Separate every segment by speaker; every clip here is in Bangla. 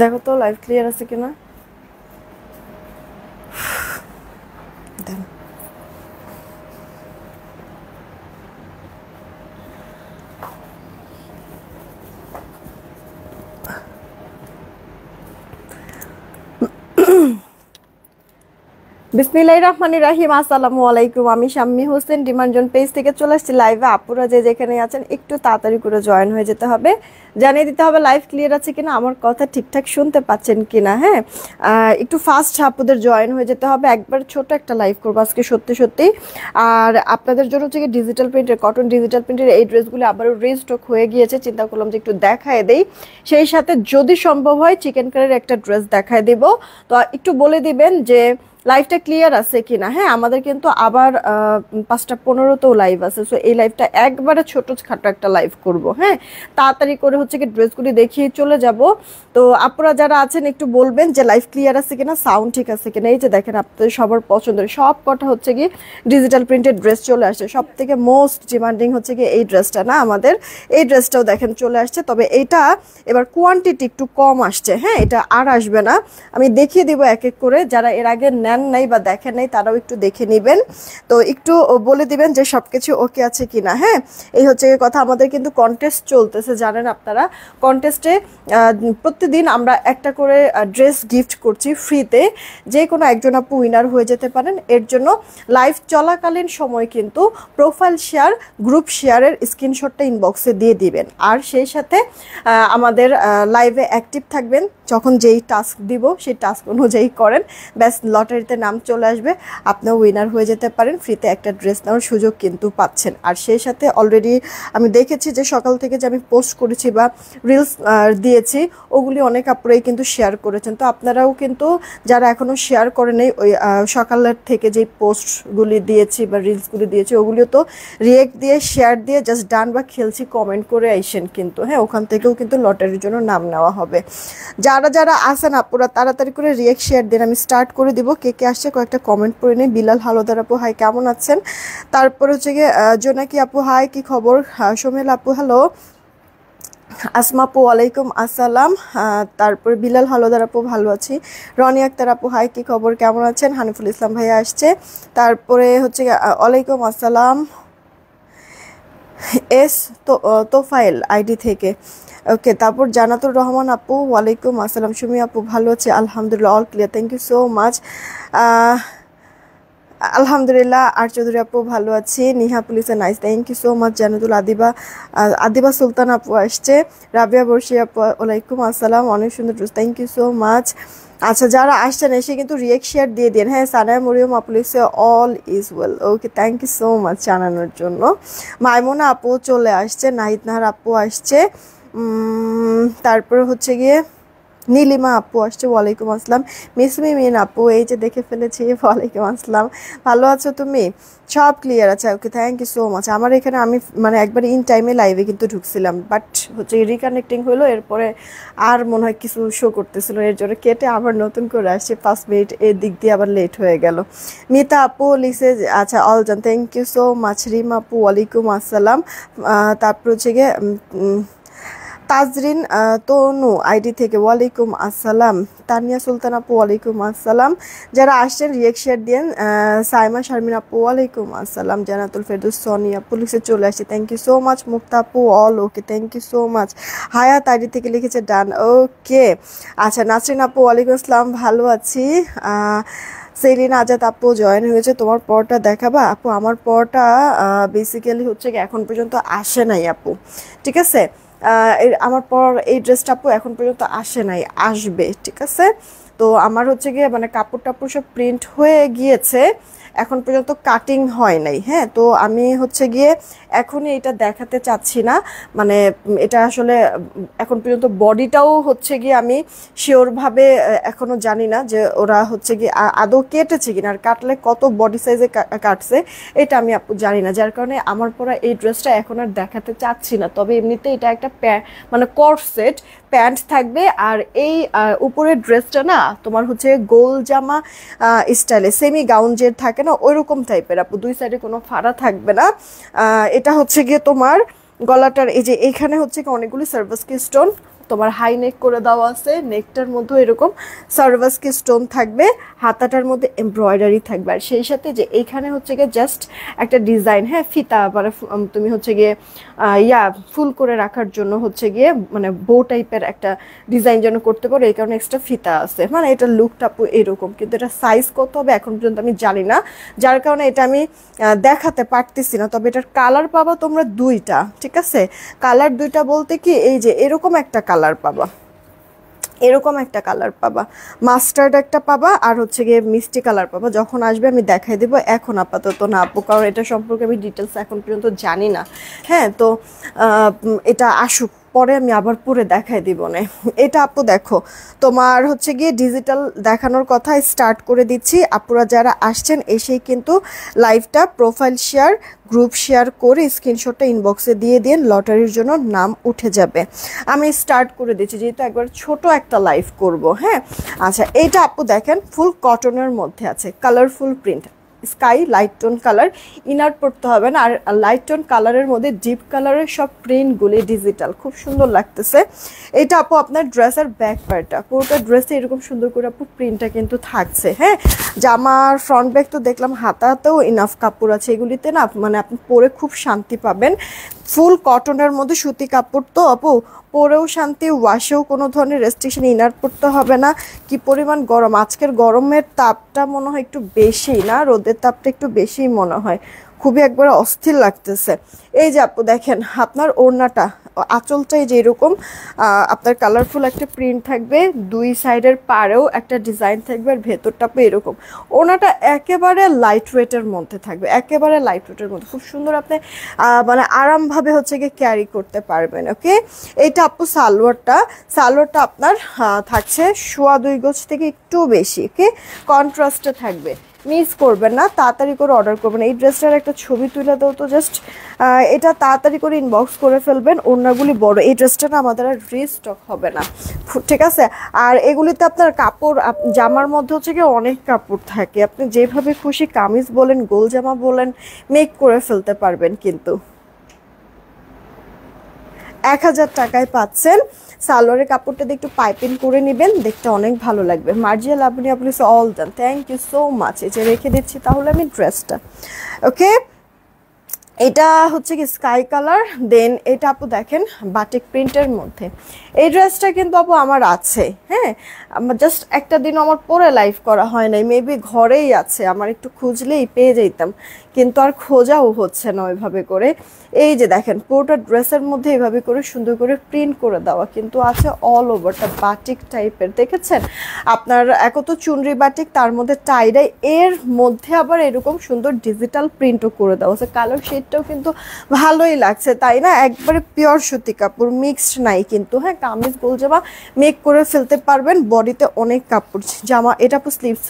Speaker 1: দেখো তো লাইভ ক্লিয়ার আছে কিনা। দেন বিসমিল্লাহির রহমানির রহিম। আসসালামু আলাইকুম। আমি শাম্মী হোসেন ডিমান্ডজন পেজ থেকে চলে আসছি লাইভে। আপুরা যে যেখানে আছেন একটু তাড়াতাড়ি করে জয়েন হয়ে যেতে হবে, জানিয়ে দিতে হবে লাইভ ক্লিয়ার আছে কিনা, আমার কথা ঠিকঠাক শুনতে পাচ্ছেন কিনা। হ্যাঁ, একটু ফাস্ট আপুদের জয়েন হয়ে যেতে হবে। একবার ছোট একটা লাইভ করবো আজকে সত্যি সত্যি। আর আপনাদের জন্য হচ্ছে কি ডিজিটাল প্রিন্টের, কটন ডিজিটাল প্রিন্টের এই ড্রেসগুলো আবারও রিস্টক হয়ে গিয়েছে। চিন্তা করলাম যে একটু দেখায় দেই, সেই সাথে যদি সম্ভব হয় চিকেন কারির একটা ড্রেস দেখায় দেব। তো একটু বলে দিবেন যে লাইভটা ক্লিয়ার আছে কিনা। হ্যাঁ, আমাদের কিন্তু আবার 5:15তেও লাইভ আছে। সো এই লাইভটা একবারে ছোটখাটো একটা লাইভ করব। হ্যাঁ, তাড়াতাড়ি করে হচ্ছে কি ড্রেসগুলি দেখিয়ে চলে যাব। তো আপনারা যারা আছেন একটু বলবেন যে লাইভ ক্লিয়ার আছে কিনা, সাউন্ড ঠিক আছে কিনা। এই যে দেখেন আপনাদের সবার পছন্দের সব কটা হচ্ছে কি ডিজিটাল প্রিন্টেড ড্রেস চলে আসছে। সব থেকে মোস্ট ডিমান্ডিং হচ্ছে কি এই ড্রেসটা না, আমাদের এই ড্রেসটাও দেখেন চলে আসছে। তবে এটা এবার কোয়ান্টিটি একটু কম আসছে। হ্যাঁ, এটা আর আসবে না, আমি দেখিয়ে দিব এক এক করে। যারা এর আগে নেন নাই বা দেখেন নাই তারাও একটু দেখে নেবেন। তো একটু বলে দিবেন যে সবকিছু ওকে আছে কিনা। হ্যাঁ, এই হচ্ছে কথা। আমাদের কিন্তু কন্টেস্ট চলতেছে, জানেন আপনারা। কন্টেস্টে প্রতিদিন আমরা একটা করে ড্রেস গিফট করছি ফ্রিতে। যে কোনো একজন আপু উইনার হয়ে যেতে পারেন। এর জন্য লাইভ চলাকালীন সময় কিন্তু প্রোফাইল শেয়ার, গ্রুপ শেয়ারের স্ক্রিনশটটা ইনবক্সে দিয়ে দিবেন। আর সেই সাথে আমাদের লাইভে অ্যাক্টিভ থাকবেন। যখন যেই টাস্ক দিব সেই টাস্ক অনুযায়ী করেন, ব্যাস লটারিতে নাম চলে আসবে, আপনিও উইনার হয়ে যেতে পারেন। ফ্রিতে একটা ড্রেস নেওয়ার সুযোগ কিন্তু পাচ্ছেন। আর সেই সাথে অলরেডি আমি দেখেছি যে সকাল থেকে যে আমি পোস্ট করেছি বা রিলস দিয়েছি, ওগুলি অনেক আপুরাই কিন্তু শেয়ার করেছেন। তো আপনারাও কিন্তু যারা এখনও শেয়ার করেন ওই সকালের থেকে যেই পোস্টগুলি দিয়েছি বা রিলসগুলি দিয়েছি, ওগুলিও তো রিয়েক্ট দিয়ে শেয়ার দিয়ে জাস্ট ডান বা খেলছি কমেন্ট করে আইসেন কিন্তু। হ্যাঁ, ওখান থেকেও কিন্তু লটারির জন্য নাম নেওয়া হবে। যারা যারা আসেন আপুরা তাড়াতাড়ি করে রিয়েক্ট শেয়ার দিন, আমি স্টার্ট করে দিব। কে কে আসছে কয়েকটা কমেন্ট পড়ে নেই। বিলাল হালদার আপু হাই, কেমন আছেন? তারপরে হচ্ছে গিয়ে জোনাকি আপু হাই, কি খবর? সোমেল আপু হ্যালো। আসমা আপু ওয়ালাইকুম আসসালাম। তারপরে বিলাল হালদার আপু ভালো আছি। রনি আক্তার আপু হাই, কি খবর, কেমন আছেন? হানিফুল ইসলাম ভাইয়া আসছে। তারপরে হচ্ছে ওয়ালাইকুম আসসালাম এস তোফাইল আইডি থেকে। ওকে, তারপর জানাতুর রহমান আপু ওয়ালাইকুম আসসালাম। সুমি আপু ভালো আছে আলহামদুলিল্লাহ, all clear, thank you so much. আলহামদুলিল্লাহ। আর চৌধুরী আপু ভালো আছি। নিহা পুলিশে nice, thank you so much. Jannatul Adiba Sultan আপু আসছে। রাবিয়া বর্ষি আপু ওয়ালাইকুম আসসালাম, অনেক সুন্দর dress, thank you so much. আচ্ছা, যারা আসছেন এসে কিন্তু রিয়েক্ট শেয়ার দিয়ে দিন। হ্যাঁ, সানায়া মরিয়ম আপু লিখছে all is well. Okay, thank you so much জানানোর জন্য। মাইমুনা আপু চলে আসছে, নাহিদ নাহার আপু আসছে। তারপরে হচ্ছে গিয়ে নীলিমা আপু আসছে, ওয়ালাইকুম আসসালাম। মিসমি মিন আপু এই যে দেখে ফেলেছি, ওয়ালাইকুম আসসালাম। ভালো আছো তুমি? সব ক্লিয়ার আছে। ওকে, থ্যাংক ইউ সো মাচ। আমার এখানে আমি মানে একবার ইন টাইমে লাইভে কিন্তু ঢুকছিলাম, বাট হচ্ছে রিকানেক্টিং হলো, এরপরে আর মনে হয় কিছু শো করতেছিল, এর জন্য কেটে আবার নতুন করে আসছে। 5 মিনিট এর দিক দিয়ে আবার লেট হয়ে গেল। মিতা আপু লিখছে, আচ্ছা অলজান, thank you so much. Rima আপু ওয়ালাইকুম আসসালাম। তারপর হচ্ছে গিয়ে তাজরিন তনু আইডি থেকে ওয়ালাইকুম আসসালাম। তানিয়া সুলতান আপু ওয়ালাইকুম আসসালাম। যারা আসছেন রিয়েক্ট শেয়ার দিন। সাইমা শারমিন আপু ওয়ালাইকুম আসসালাম। জানাতুল ফেরদৌস সোনিয়া পুলিশে চলে আসছে, thank you so much. Mukta আপু all okay, thank you so much. Hayat ID থেকে লিখেছে ডান, ওকে। আচ্ছা, নাসরিন আপু ওয়ালাইকুম আসসালাম, ভালো আছি। সেলিনা আজাদ আপু জয়েন হয়েছে, তোমার পরটা দেখাবা আপু? আমার পরটা বেসিক্যালি হচ্ছে কি এখন পর্যন্ত আসে নাই আপু, ঠিক আছে। আমার পর এই ড্রেসটা আপু এখন পর্যন্ত আসে নাই, আসবে, ঠিক আছে। তো আমার হচ্ছে গিয়ে মানে কাপড় টাপড় সব প্রিন্ট হয়ে গিয়েছে, এখন পর্যন্ত কাটিং হয় নাই। হ্যাঁ, তো আমি হচ্ছে গিয়ে এখনই এটা দেখাতে চাচ্ছি না। মানে এটা আসলে এখন পর্যন্ত বডিটাও হচ্ছে গিয়ে আমি শিওরভাবে এখনও জানি না যে ওরা হচ্ছে গিয়ে আদৌ কেটেছে কিনা, আর কাটলে কত বডি সাইজে কাটছে এটা আমি জানি না। যার কারণে আমার পরা এই ড্রেসটা এখন আর দেখাতে চাচ্ছি না। তবে এমনিতে এটা একটা মানে কর্সেট প্যান্ট থাকবে। আর এই উপরের ড্রেসটা না তোমার হচ্ছে গোল জামা স্টাইলে, সেমি গাউন যে থাকে না ওইরকম টাইপের আপু, দুই সাইডে কোনো ফাড়া থাকবে না। এটা হচ্ছে গিয়ে তোমার গলাটার এই যে এইখানে হচ্ছে কি অনেকগুলি সার্ভাসকি স্টোন তোমার হাই নেক করে দেওয়া আছে, নেকটার মধ্যে এরকম সার্ভাসকি স্টোন থাকবে, হাতাটার মধ্যে এমব্রয়ডারি থাকবে, আর সেই সাথে যে এইখানে হচ্ছে গিয়ে জাস্ট একটা ডিজাইন, হ্যাঁ ফিতা মানে তুমি হচ্ছে গিয়ে ফুল করে রাখার জন্য হচ্ছে গিয়ে মানে বো টাইপের একটা ডিজাইন যেন করতে পারো, এই কারণে এক্সট্রা ফিতা আছে। মানে এটা লুকটা এরকম, কিন্তু এটা সাইজ কত হবে এখন পর্যন্ত আমি জানি না, যার কারণে এটা আমি দেখাতে পারতেছি না। তবে এটার কালার পাবা তোমরা দুইটা, ঠিক আছে? কালার দুইটা বলতে কি এই যে এরকম একটা কালার পাবা, এরকম একটা কালার পাবা, মাস্টার্ড একটা পাবা, আর হচ্ছে গিয়ে মিষ্টি কালার পাবা। যখন আসবে আমি দেখাই দেবো, এখন আপাতত না আপু, কারণ এটা সম্পর্কে আমি ডিটেলস এখন পর্যন্ত জানি না। হ্যাঁ, তো এটা আসুক, পরে আমি আবার পরে দেখাই দিব না। এটা আপু দেখো, তোমার হচ্ছে গিয়ে ডিজিটাল দেখানোর কথা স্টার্ট করে দিচ্ছি। আপুরা যারা আসছেন এসেই কিন্তু লাইভটা প্রোফাইল শেয়ার, গ্রুপ শেয়ার করে স্ক্রিনশটটা ইনবক্সে দিয়ে দিন, লটারির জন্য নাম উঠে যাবে। আমি স্টার্ট করে দিচ্ছি, যেহেতু একবার ছোট একটা লাইভ করব। হ্যাঁ, আচ্ছা এইটা আপু দেখেন ফুল কটনের মধ্যে আছে, colourful print, sky light tone colour, inner পড়তে হবে না। আর লাইট টোন কালারের মধ্যে ডিপ কালারের সব প্রিন্টগুলি ডিজিটাল, খুব সুন্দর লাগতেছে। এটা আপু আপনার ড্রেসের ব্যাক পার্টটা, পুরোটা ড্রেসে এরকম সুন্দর করে আপু প্রিন্টটা কিন্তু থাকছে। হ্যাঁ, জামার ফ্রন্ট ব্যাক তো দেখলাম, হাতাতেও ইনাফ কাপড় আছে, এগুলিতে না মানে আপনি পরে খুব শান্তি পাবেন। ফুল কটনের মধ্যে সুতি কাপড় তো আপু, পরেও শান্তি, ওয়াশেও কোনো ধরনের রেস্ট্রিকশন, ইনার পড়তে হবে না। কি পরিমাণ গরম আজকের, গরমের তাপটা মনে হয় একটু বেশি না, রোদের তাপটা একটু বেশিই মনে হয়, খুবই একবারে অস্থির লাগতেছে। এই যে আপু দেখেন আপনার ওড়নাটা, আঁচলটাই যে এরকম আপনার কালারফুল একটা প্রিন্ট থাকবে, দুই সাইডের পাড়েও একটা ডিজাইন থাকবে, আর ভেতরটা আপু এরকম। ওড়নাটা একেবারে লাইট ওয়েটের মধ্যে থাকবে, একেবারে লাইট ওয়েটের মধ্যে, খুব সুন্দর আপনি মানে আরামভাবে হচ্ছে গিয়ে ক্যারি করতে পারবেন। ওকে, এইটা আপু সালোয়ারটা, সালোয়ারটা আপনার থাকছে 2.25 গজ থেকে একটু বেশি। ওকে, কন্ট্রাস্টে থাকবে, মিস করবেন না, তাড়াতাড়ি করে অর্ডার করবেন। এই ড্রেসটার একটা ছবি তুলে দাও তো, জাস্ট এটা তাড়াতাড়ি করে ইনবক্স করে ফেলবেন। ওড়নাগুলি বড়, এই ড্রেসটা না আমাদের আর রিস্টক হবে না, ঠিক আছে? আর এগুলিতে আপনার কাপড়, জামার মধ্যে হচ্ছে কি অনেক কাপড় থাকে, আপনি যেভাবে খুশি কামিজ বলেন, গোল জামা বলেন, মেক করে ফেলতে পারবেন। কিন্তু 1000 টাকায় পাচ্ছেন। সালোয়ারের কাপড়টা দিয়ে একটু পাইপিং করে নেবেন, দেখতে অনেক ভালো লাগবে। মার্জিয়া লাবণী আপনি all done, thank you so much. এই যে রেখে দিচ্ছি তাহলে আমি ড্রেসটা। ওকে, এটা হচ্ছে কি স্কাই কালার, দেন এটা আপু দেখেন বাটিক প্রিন্টের মধ্যে। এই ড্রেসটা কিন্তু আপু আমার আছে, হ্যাঁ, আমার জাস্ট একটা দিন আমার পরে লাইভ করা হয় নাই, মেবি ঘরেই আছে, আমার একটু খুঁজলেই পেয়ে যেতাম, কিন্তু আর খোঁজাও হচ্ছে না ওইভাবে করে। এই যে দেখেন পুরোটা ড্রেসের মধ্যে এইভাবে করে সুন্দর করে প্রিন্ট করে দেওয়া কিন্তু আছে, অল ওভারটা বাটিক টাইপের, দেখেছেন? আপনার এক তো চুনরি বাটিক, তার মধ্যে টাইডাই, এর মধ্যে আবার এরকম সুন্দর ডিজিটাল প্রিন্টও করে দেওয়া আছে। কালার শেডটাও কিন্তু ভালোই লাগছে, তাই না? একবারে পিওর সুতি কাপড়, মিক্সড নাই কিন্তু। হ্যাঁ, কামিজ গোল জামা মেক করে ফেলতে পারবেন, বডিতে অনেক কাপড়। জামা এটা আপু স্লিভস,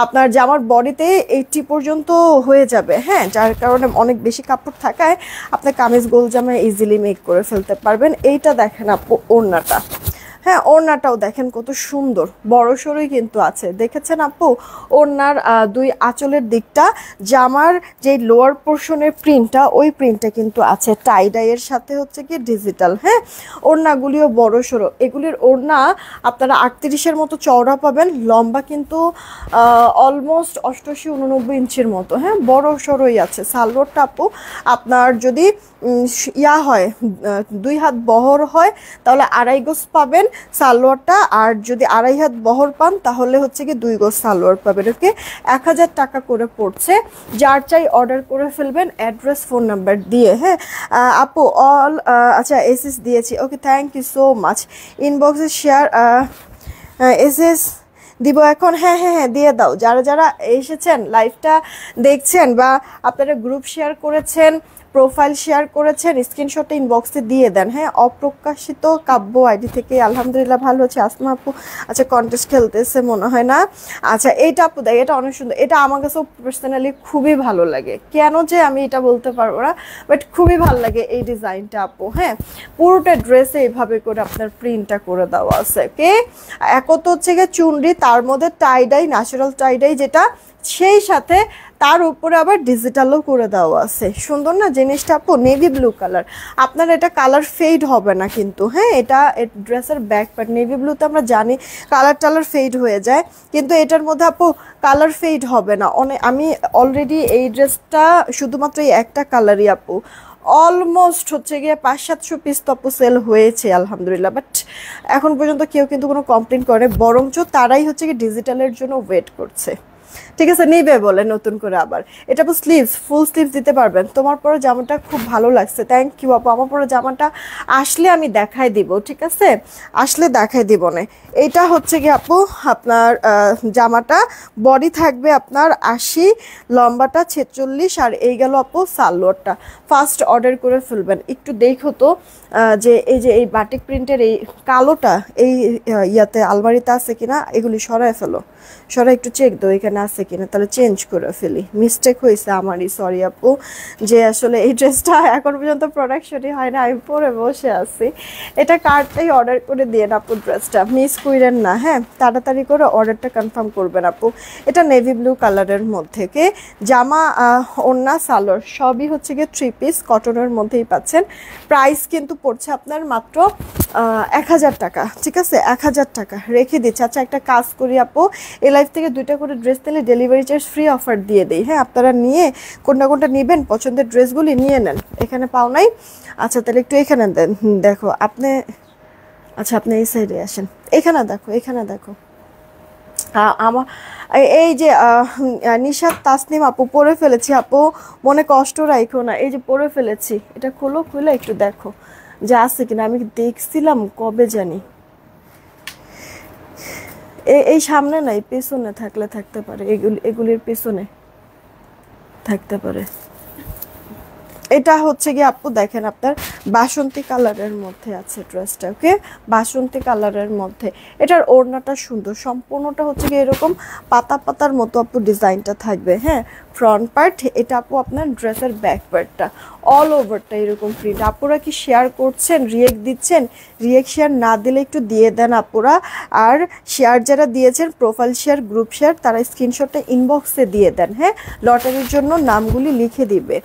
Speaker 1: আপনার জামার বডিতে 80 পর্যন্ত হয়ে যাবে। হ্যাঁ, যার কারণে অনেক বেশি কাপড় থাকায় আপনার কামিজ গোল জামা ইজিলি মেক করে ফেলতে পারবেন। এইটা দেখেন আপু ওড়নাটা, হ্যাঁ ওড়নাটাও দেখেন কত সুন্দর, বড় সড়ই কিন্তু আছে, দেখেছেন আপু? ওড়নার দুই আঁচলের দিকটা জামার যে লোয়ার পোর্শনের প্রিন্টটা, ওই প্রিন্টটা কিন্তু আছে টাইডাইয়ের সাথে হচ্ছে কি ডিজিটাল। হ্যাঁ, ওড়নাগুলিও বড় সড়ো, এগুলির ওড়না আপনারা 38-এর মতো চওড়া পাবেন, লম্বা কিন্তু অলমোস্ট 88-89 ইঞ্চির মতো। হ্যাঁ, বড় সড়োই আছে। সালোয়ারটা আপু আপনার যদি হয় 2 হাত বহর হয় তাহলে 2.5 গজ পাবেন সালোয়ারটা, আর যদি 2.5 হাত বহর পান তাহলে হচ্ছে কি 2 গজ সালোয়ার পাবেন। ওকে, 1000 টাকা করে পড়ছে, যার চাই অর্ডার করে ফেলবেন অ্যাড্রেস ফোন নাম্বার দিয়ে। হ্যাঁ আপু অল, আচ্ছা এসএস দিয়েছি, okay thank you so much. ইনবক্সে শেয়ার এসএস দিব এখন, হ্যাঁ হ্যাঁ হ্যাঁ দিয়ে দাও। যারা যারা এসেছেন লাইভটা দেখছেন বা আপনারা গ্রুপ শেয়ার করেছেন, প্রোফাইল শেয়ার করেছেন, স্ক্রিনশটটা ইনবক্সে দিয়ে দেন। হ্যাঁ, অপ্রকাশিত কাব্য আইডি থেকে আলহামদুলিল্লাহ ভালো আছে। আসমা আপু আচ্ছা কন্টেস্ট খেলতেছে মনে হয় না। আচ্ছা এইটা আপু দেখ, এটা অনেক সুন্দর, এটা আমার কাছেও পার্সোনালি খুবই ভালো লাগে, কেন যে আমি এটা বলতে পারবো না, বাট খুবই ভালো লাগে এই ডিজাইনটা আপু। হ্যাঁ, পুরোটা ড্রেসে এইভাবে করে আপনার প্রিন্টটা করে দেওয়া আছে। ওকে, এক তো হচ্ছে গিয়ে চুনরি, তার মধ্যে টাইডাই, ন্যাচারাল টাইডাই যেটা, সেই সাথে তার উপরে আবার ডিজিটালও করে দেওয়া আছে। সুন্দর না জিনিসটা আপু? Navy blue colour. আপনার এটা কালার ফেড হবে না কিন্তু, হ্যাঁ। এটা ড্রেসের ব্যাক পার্ট নেভি ব্লুতে আমরা জানি কালার টালার ফেড হয়ে যায়, কিন্তু এটার মধ্যে আপু কালার ফেড হবে না। আমি অলরেডি এই ড্রেসটা শুধুমাত্র এই একটা কালারই আপু অলমোস্ট হচ্ছে গিয়ে 500-700 পিস তো আপু সেল হয়েছে আলহামদুলিল্লাহ, বাট এখন পর্যন্ত কেউ কিন্তু কোনো কমপ্লেন করে, বরঞ্চ তারাই হচ্ছে কি ডিজিটালের জন্য ওয়েট করছে। ঠিক আছে, নিবে বলে নতুন করে আবার। এটা আপু স্লিভস, ফুল স্লিভস দিতে পারবেন। তোমার পরে জামাটা খুব ভালো লাগছে, থ্যাংক ইউ আপু। আমার পরে জামাটা আসলে আমি দেখাই দিব, ঠিক আছে, আসলে দেখাই দিব না। এইটা হচ্ছে কি আপু আপনার জামাটা বডি থাকবে আপনার 80, লম্বাটা 46, আর এই গেল আপু সালোয়ারটা। ফার্স্ট অর্ডার করে ফেলবেন। একটু দেখো তো যে এই বাটিক প্রিন্টের এই কালোটা এই ইয়াতে আলমারিতে আছে কিনা, এগুলি সরায় ফেলো, সরাই একটু চেক দাও এখানে আছে কিনা, তাহলে চেঞ্জ করে ফেলি। মিস্টেক হয়েছে আমারই, সরি আপু, যে আসলে এই ড্রেসটা এখন পর্যন্ত প্রোডাকশনই হয় না, আমি পরে বসে আছি। এটা কার্ডটাই অর্ডার করে দিয়ে আপু, ড্রেসটা মিস করেন না, হ্যাঁ, তাড়াতাড়ি করে অর্ডারটা কনফার্ম করবেন আপু। এটা নেভি ব্লু কালারের মধ্যে কে জামা, ওড়না, সালোয়ার সবই হচ্ছে গিয়ে 3 পিস কটনের মধ্যেই পাচ্ছেন। প্রাইস কিন্তু পড়ছে আপনার মাত্র 1000 টাকা, ঠিক আছে, 1000 টাকা রেখে দিচ্ছে। আচ্ছা একটা কাজ করি আপু, এই লাইফ থেকে 2টা করে ড্রেস নিলে ডেলিভারি চার্জ ফ্রি অফার দিয়ে দেই, হ্যাঁ। আপনারা নিয়ে কোনটা কোনটা নেবেন পছন্দের ড্রেসগুলি নিয়ে নেন, এখানে পাও নাই। আচ্ছা তাহলে একটু এখানে দেন, দেখো আপনি, আচ্ছা আপনি এই সাইডে আসেন, এখানে দেখো, এখানে দেখো। আমার এই যে নিশাত তাসনিম আপু পরে ফেলেছি আপু, মনে কষ্ট রাখো না, এই যে পরে ফেলেছি, এটা খোলো, খুলে একটু দেখো যে আছে কিনা। আমি দেখছিলাম কবে জানি, এই সামনে নাই, পেছনে থাকলে থাকতে পারে, এগুলির পেছনে থাকতে পারে। এটা হচ্ছে গিয়ে আপু দেখেন আপনার বাসন্তী কালারের মধ্যে আছে ড্রেসটা, ওকে, বাসন্তী কালারের মধ্যে। এটার ওড়নাটা সুন্দর, সম্পূর্ণটা হচ্ছে গিয়ে এরকম পাতা পাতার মতো আপু ডিজাইনটা থাকবে, হ্যাঁ, ফ্রন্ট পার্ট। এটা আপু আপনার ড্রেসের ব্যাক পার্টটা অল ওভারটা এরকম প্রিন্ট। আপুরা কি শেয়ার করছেন, রিয়েক্ট দিচ্ছেন? রিয়েক্ট শেয়ার না দিলে একটু দিয়ে দেন আপুরা। আর শেয়ার যারা দিয়েছেন, প্রোফাইল শেয়ার, গ্রুপ শেয়ার, তারা স্ক্রিনশটটা ইনবক্সে দিয়ে দেন, হ্যাঁ, লটারির জন্য নামগুলি লিখে দিবে।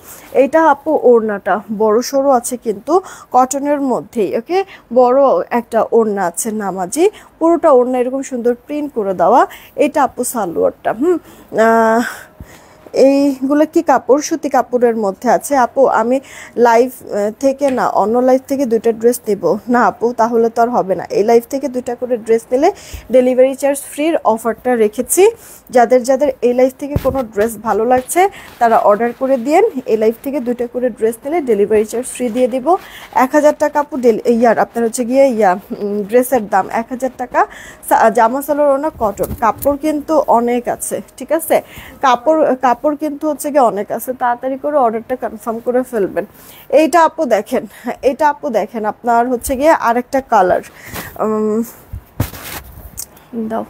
Speaker 1: এইটা আপু ওড়নাটা বড় সড়ো আছে কিন্তু কটনের মধ্যেই, ওকে, বড় একটা ওড়না আছে নামাজি, পুরোটা ওড়না এরকম সুন্দর প্রিন্ট করে দেওয়া। এটা আপু সালোয়ারটা, এইগুলো কি কাপড়? সুতি কাপড়ের মধ্যে আছে আপু। আমি লাইভ থেকে না, অন্য লাইভ থেকে 2টা ড্রেস নেব না আপু, তাহলে তো আর হবে না। এই লাইভ থেকে 2টা করে ড্রেস নিলে ডেলিভারি চার্জ ফ্রির অফারটা রেখেছি। যাদের যাদের এই লাইভ থেকে কোনো ড্রেস ভালো লাগছে তারা অর্ডার করে দিয়েন। এই লাইভ থেকে 2টা করে ড্রেস নিলে ডেলিভারি চার্জ ফ্রি দিয়ে দিব। 1000 টাকা আপু আপনার হচ্ছে গিয়ে ড্রেসের দাম 1000 টাকা। জামা সালোয়ার ওনা কটন, কাপড় কিন্তু অনেক আছে, ঠিক আছে, কাপড় কিন্তু হচ্ছে গিয়ে অনেক আছে। তাড়াতাড়ি করে অর্ডারটা কনফার্ম করে ফেলবেন। এইটা আপু দেখেন, এটা আপু দেখেন আপনার হচ্ছে গিয়ে আরেকটা কালার, দাও,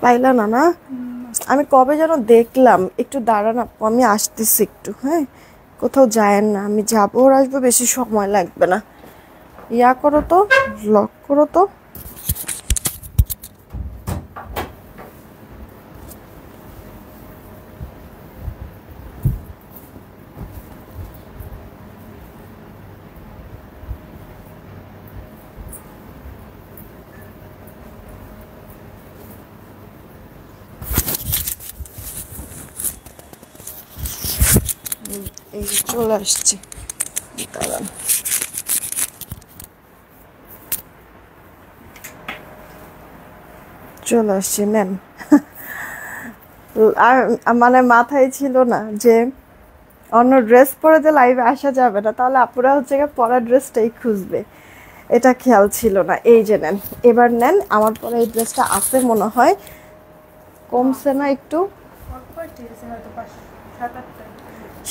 Speaker 1: পাইলা না? না আমি কবে যেন দেখলাম, একটু দাঁড়ান আপু, আমি আসতেছি একটু, হ্যাঁ, কোথাও যায়েন না, আমি যাবো আর আসবো, বেশি সময় লাগবে না। ইয়া করো তো, লক করো তো। এই চলে আসছি, দাঁড়ান। চলে আসছি, নেন। আর মানে মাথায় ছিল না যে অন্য ড্রেস পরে যে লাইভে আসা যাবে না, তাহলে আপুরা হচ্ছে গিয়ে পরা ড্রেসটাই খুঁজবে, এটা খেয়াল ছিল না। এই যে নেন, এবার নেন। আমার পরে এই ড্রেসটা আছে মনে হয়, কমছে না একটু,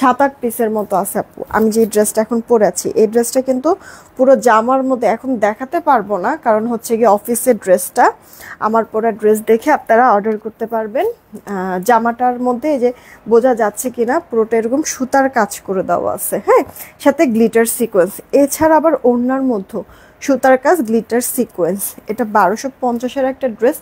Speaker 1: 7-8 পিসের মতো আছে আপু। আমি যে ড্রেসটা এখন পরে আছি, এই ড্রেসটা কিন্তু পুরো জামার মধ্যে এখন দেখাতে পারবো না, কারণ হচ্ছে গিয়ে অফিসের ড্রেসটা। আমার পরা ড্রেস দেখে আপনারা অর্ডার করতে পারবেন। জামাটার মধ্যে এই যে বোঝা যাচ্ছে কিনা, পুরোটা এরকম সুতার কাজ করে দেওয়া আছে, হ্যাঁ, সাথে গ্লিটার সিকোয়েন্স। এছাড়া আবার ওড়নার মধ্যে সুতার কাজ, গ্লিটার সিকোয়েন্স। এটা 1250-এর একটা ড্রেস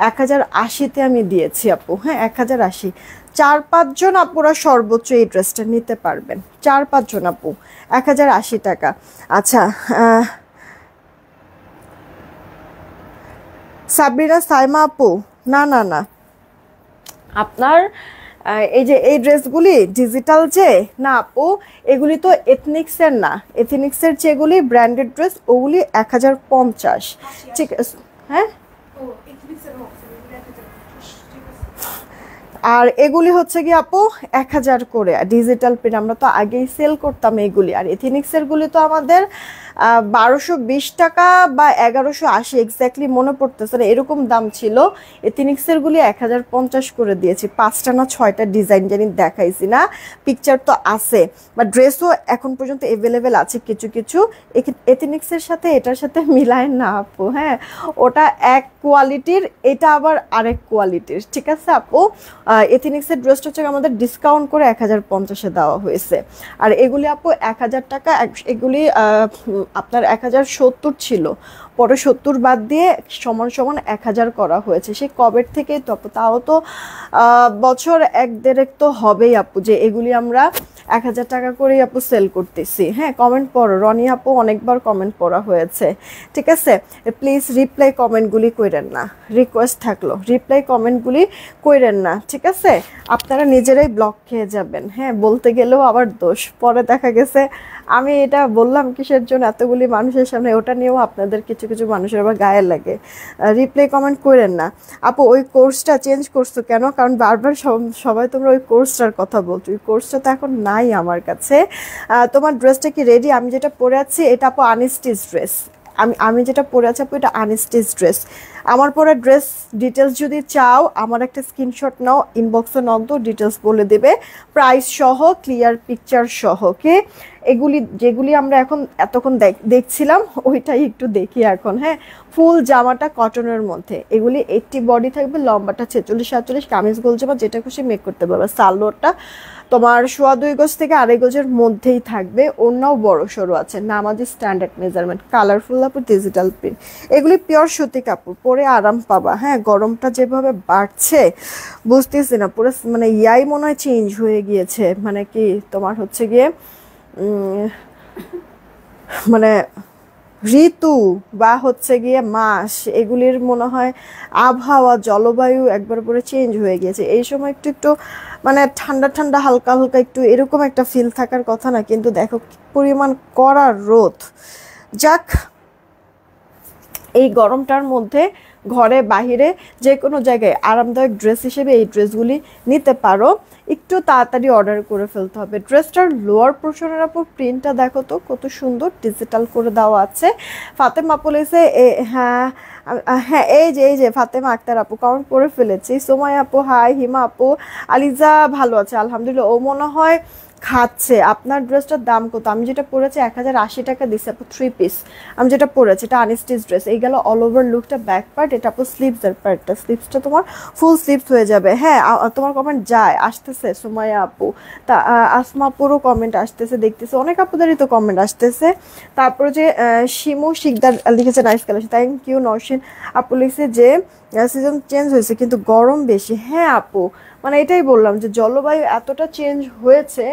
Speaker 1: 1080-তে আমি দিয়েছি আপু। হ্যাঁ, 1080। 4-5 জন আপুরা সর্বোচ্চ এই ড্রেসটা নিতে পারবেন। 4-5 জন আপু, 1080 টাকা। আচ্ছা, সাবরিনা সাইমা আপু, না না না, আপনার এই যে এই ড্রেসগুলি ডিজিটাল যে না আপু, এগুলি তো এথনিক্সের না। এথনিক্সের যেগুলি ব্র্যান্ডেড ড্রেস ওগুলি 1050। ঠিক আছে, হ্যাঁ। আর এগুলি হচ্ছে কি আপু 1000 করে ডিজিটাল প্রিন্ট। আমরা তো আগেই সেল করতাম এইগুলি। আর এথনিক্সের গুলি তো আমাদের 1220 টাকা বা 1180, এক্স্যাক্টলি মনে পড়তেছে না, এরকম দাম ছিল। এথনিক্সের গুলি 1050 করে দিয়েছি। 5টা না 6টা ডিজাইন জানি দেখাইছি না, পিকচার তো আছে, বা ড্রেসও এখন পর্যন্ত অ্যাভেলেবেল আছে কিছু কিছু। এথনিক্সের সাথে এটার সাথে মিলায় না আপু। হ্যাঁ, ওটা এক কোয়ালিটির, এটা আবার আরেক কোয়ালিটির। ঠিক আছে আপু, এথনিক্সের ড্রেসটা হচ্ছে আমাদের ডিসকাউন্ট করে 1050-এ দেওয়া হয়েছে। আর এগুলি আপু 1000 টাকা, এগুলি আপনার 1070 ছিল, পরে 70 বাদ দিয়ে সমান সমান 1000 করা হয়েছে। সেই কবের থেকেই তো আপু, তাও তো বছর 1-1.5 তো হবেই আপু, যে এগুলি আমরা 1000 টাকা করেই আপু সেল করতেছি। হ্যাঁ, কমেন্ট পড়ো রনি আপু, অনেকবার কমেন্ট পড়া হয়েছে। ঠিক আছে, প্লিজ রিপ্লাই কমেন্টগুলি কইরেন না, রিকোয়েস্ট থাকলো রিপ্লাই কমেন্টগুলি কইরেন না। ঠিক আছে, আপনারা নিজেরাই ব্লক খেয়ে যাবেন। হ্যাঁ, বলতে গেলেও আবার দোষ, পরে দেখা গেছে আমি এটা বললাম কিসের জন্য এতগুলি মানুষের সামনে, ওটা নিয়েও আপনাদের কিছু কিছু মানুষের আবার গায়ে লাগে। রিপ্লাই কমেন্ট করেন না আপু। ওই কোর্সটা চেঞ্জ করছো কেন? কারণ বারবার সবাই তোমরা ওই কোর্সটার কথা বলছো, ওই কোর্সটা তো এখন নাই আমার কাছে। তোমার ড্রেসটা কি রেডি? আমি যেটা পরে আছি এটা আপু আনস্টিচ ড্রেস। আমি যেটা পরে আছি আপু এটা আনস্টিচ ড্রেস। আমার পরে ড্রেস ডিটেলস যদি চাও, আমার একটা স্ক্রিনশট নাও, ইনবক্সে নক দাও, ডিটেলস বলে দেবে, প্রাইস সহ, ক্লিয়ার পিকচার সহ। কে এগুলি যেগুলি আমরা এখন এতক্ষণ দেখছিলাম, ওইটাই একটু দেখি এখন। হ্যাঁ, ফুল জামাটা কটনের মধ্যে, এগুলি 80 বডি থাকবে, লম্বাটা 46-47, কামিজ গোল জামা যেটা খুশি মেক করতে পারবে। সালোয়ারটা তোমার 2.25 গজ থেকে 2.5 গজের মধ্যেই থাকবে, ওড়নাও বড় সড়ো আছে, নামাজি স্ট্যান্ডার্ড মেজারমেন্ট, কালারফুল আপু, ডিজিটাল প্রিন্ট। এগুলি পিওর সুতি কাপড়, পরে আরাম পাবা। হ্যাঁ, গরমটা যেভাবে বাড়ছে বুঝতেছি না, পুরো মানে ইয়াই মনে হয় চেঞ্জ হয়ে গিয়েছে। মানে কি তোমার হচ্ছে গিয়ে মানে ঋতু বা হচ্ছে গিয়ে মাস, এগুলির মনে হয় আবহাওয়া, জলবায়ু একবার পরে চেঞ্জ হয়ে গিয়েছে। এই সময় একটু একটু মানে ঠান্ডা ঠান্ডা, হালকা হালকা একটু এরকম একটা ফিল থাকার কথা না, কিন্তু দেখো কি পরিমাণ কড়া রোদ। যাক, এই গরমটার মধ্যে ঘরে বাহিরে যে কোনো জায়গায় আরামদায়ক ড্রেস হিসেবে এই ড্রেসগুলি নিতে পারো। একটু তাড়াতাড়ি অর্ডার করে ফেলতে হবে। ড্রেসটার লোয়ার পোর্শনের উপর প্রিন্টটা দেখো তো কত সুন্দর, ডিজিটাল করে দেওয়া আছে। ফাতেমা বলেছে হ্যাঁ হ্যাঁ, এই যে ফাতেমা আক্তার আপু কমেন্ট করে ফেলেছি। সোমাই আপু হাই, হিমা আপু, আলিজা ভালো আছে আলহামদুলিল্লাহ, ও মনে হয় খাচ্ছে। আপনার ড্রেসটার দাম কত? আমি যেটা পরেছি 1080 টাকা দিচ্ছে আপু, 3 পিস। আমি যেটা পরেছি এটা আনস্টিচ ড্রেস। এই গেল অল ওভার লুকটা, ব্যাক পার্ট, এটা আপু স্লিভসের পার্টটা, স্লিভসটা তোমার ফুল স্লিভস হয়ে যাবে। হ্যাঁ, তোমার কমেন্ট যায় আসতেছে সুমাইয়া আপু, তা আসমা আপুরও কমেন্ট আসতেছে, দেখতেছে অনেক আপুদেরই তো কমেন্ট আসতেছে। তারপরে যে শিমু শিকদার লিখেছে নাইস কালেকশন, থ্যাংক ইউ। নরসিন আপু লিখেছে যে সিজন চেঞ্জ হয়েছে কিন্তু গরম বেশি। হ্যাঁ আপু, মানে এটাই বললাম যে জলবায়ু এতটা চেঞ্জ হয়েছে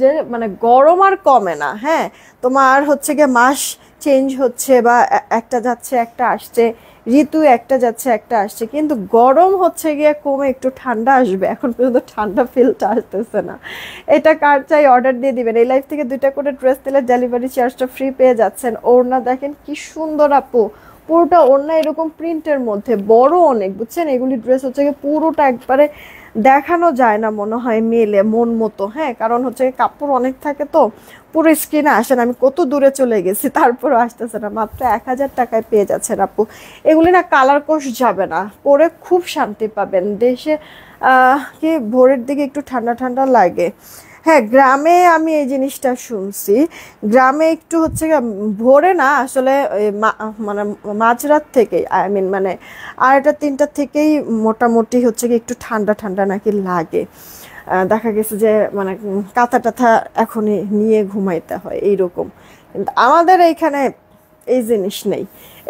Speaker 1: যে মানে গরম আর কমে না। হ্যাঁ, তোমার হচ্ছে গিয়ে মাস চেঞ্জ হচ্ছে, বা একটা যাচ্ছে একটা আসছে, ঋতু একটা যাচ্ছে একটা আসছে, কিন্তু গরম হচ্ছে গিয়ে কমে একটু ঠান্ডা আসবে। এখন পর্যন্ত ঠান্ডা ফিলটা আসতেছে না। এটা কার চাই অর্ডার দিয়ে দিবেন। এই লাইফ থেকে 2টা করে ড্রেস দিলে ডেলিভারি চার্জটা ফ্রি পেয়ে যাচ্ছেন। ওড়না দেখেন কি সুন্দর আপু, পুরোটা ওড়না এরকম প্রিন্টের মধ্যে, বড় অনেক, বুঝছেন। এগুলি ড্রেস হচ্ছে গিয়ে পুরোটা একবারে দেখানো যায় না মনে হয় মেলে মন মতো। হ্যাঁ, কারণ হচ্ছে কাপড় অনেক থাকে তো পুরো স্ক্রিনে আসে না। আমি কত দূরে চলে গেছি তারপরও আসতেছে না। মাত্র 1000 টাকায় পেয়ে যাচ্ছেন আপু। এগুলি না কালার কোশ যাবে না, পরে খুব শান্তি পাবেন। দেশে কি ভোরের দিকে একটু ঠান্ডা ঠান্ডা লাগে। হ্যাঁ, গ্রামে আমি এই জিনিসটা শুনছি, গ্রামে একটু হচ্ছে ভোরে না আসলে মানে মাঝরাত থেকেই, আই মিন মানে 2:30-3টা থেকেই মোটামুটি হচ্ছে কি একটু ঠান্ডা ঠান্ডা নাকি লাগে। দেখা গেছে যে মানে কাঁথা টাথা এখনই নিয়ে ঘুমাইতে হয় এইরকম। কিন্তু আমাদের এইখানে এই জিনিস নেই।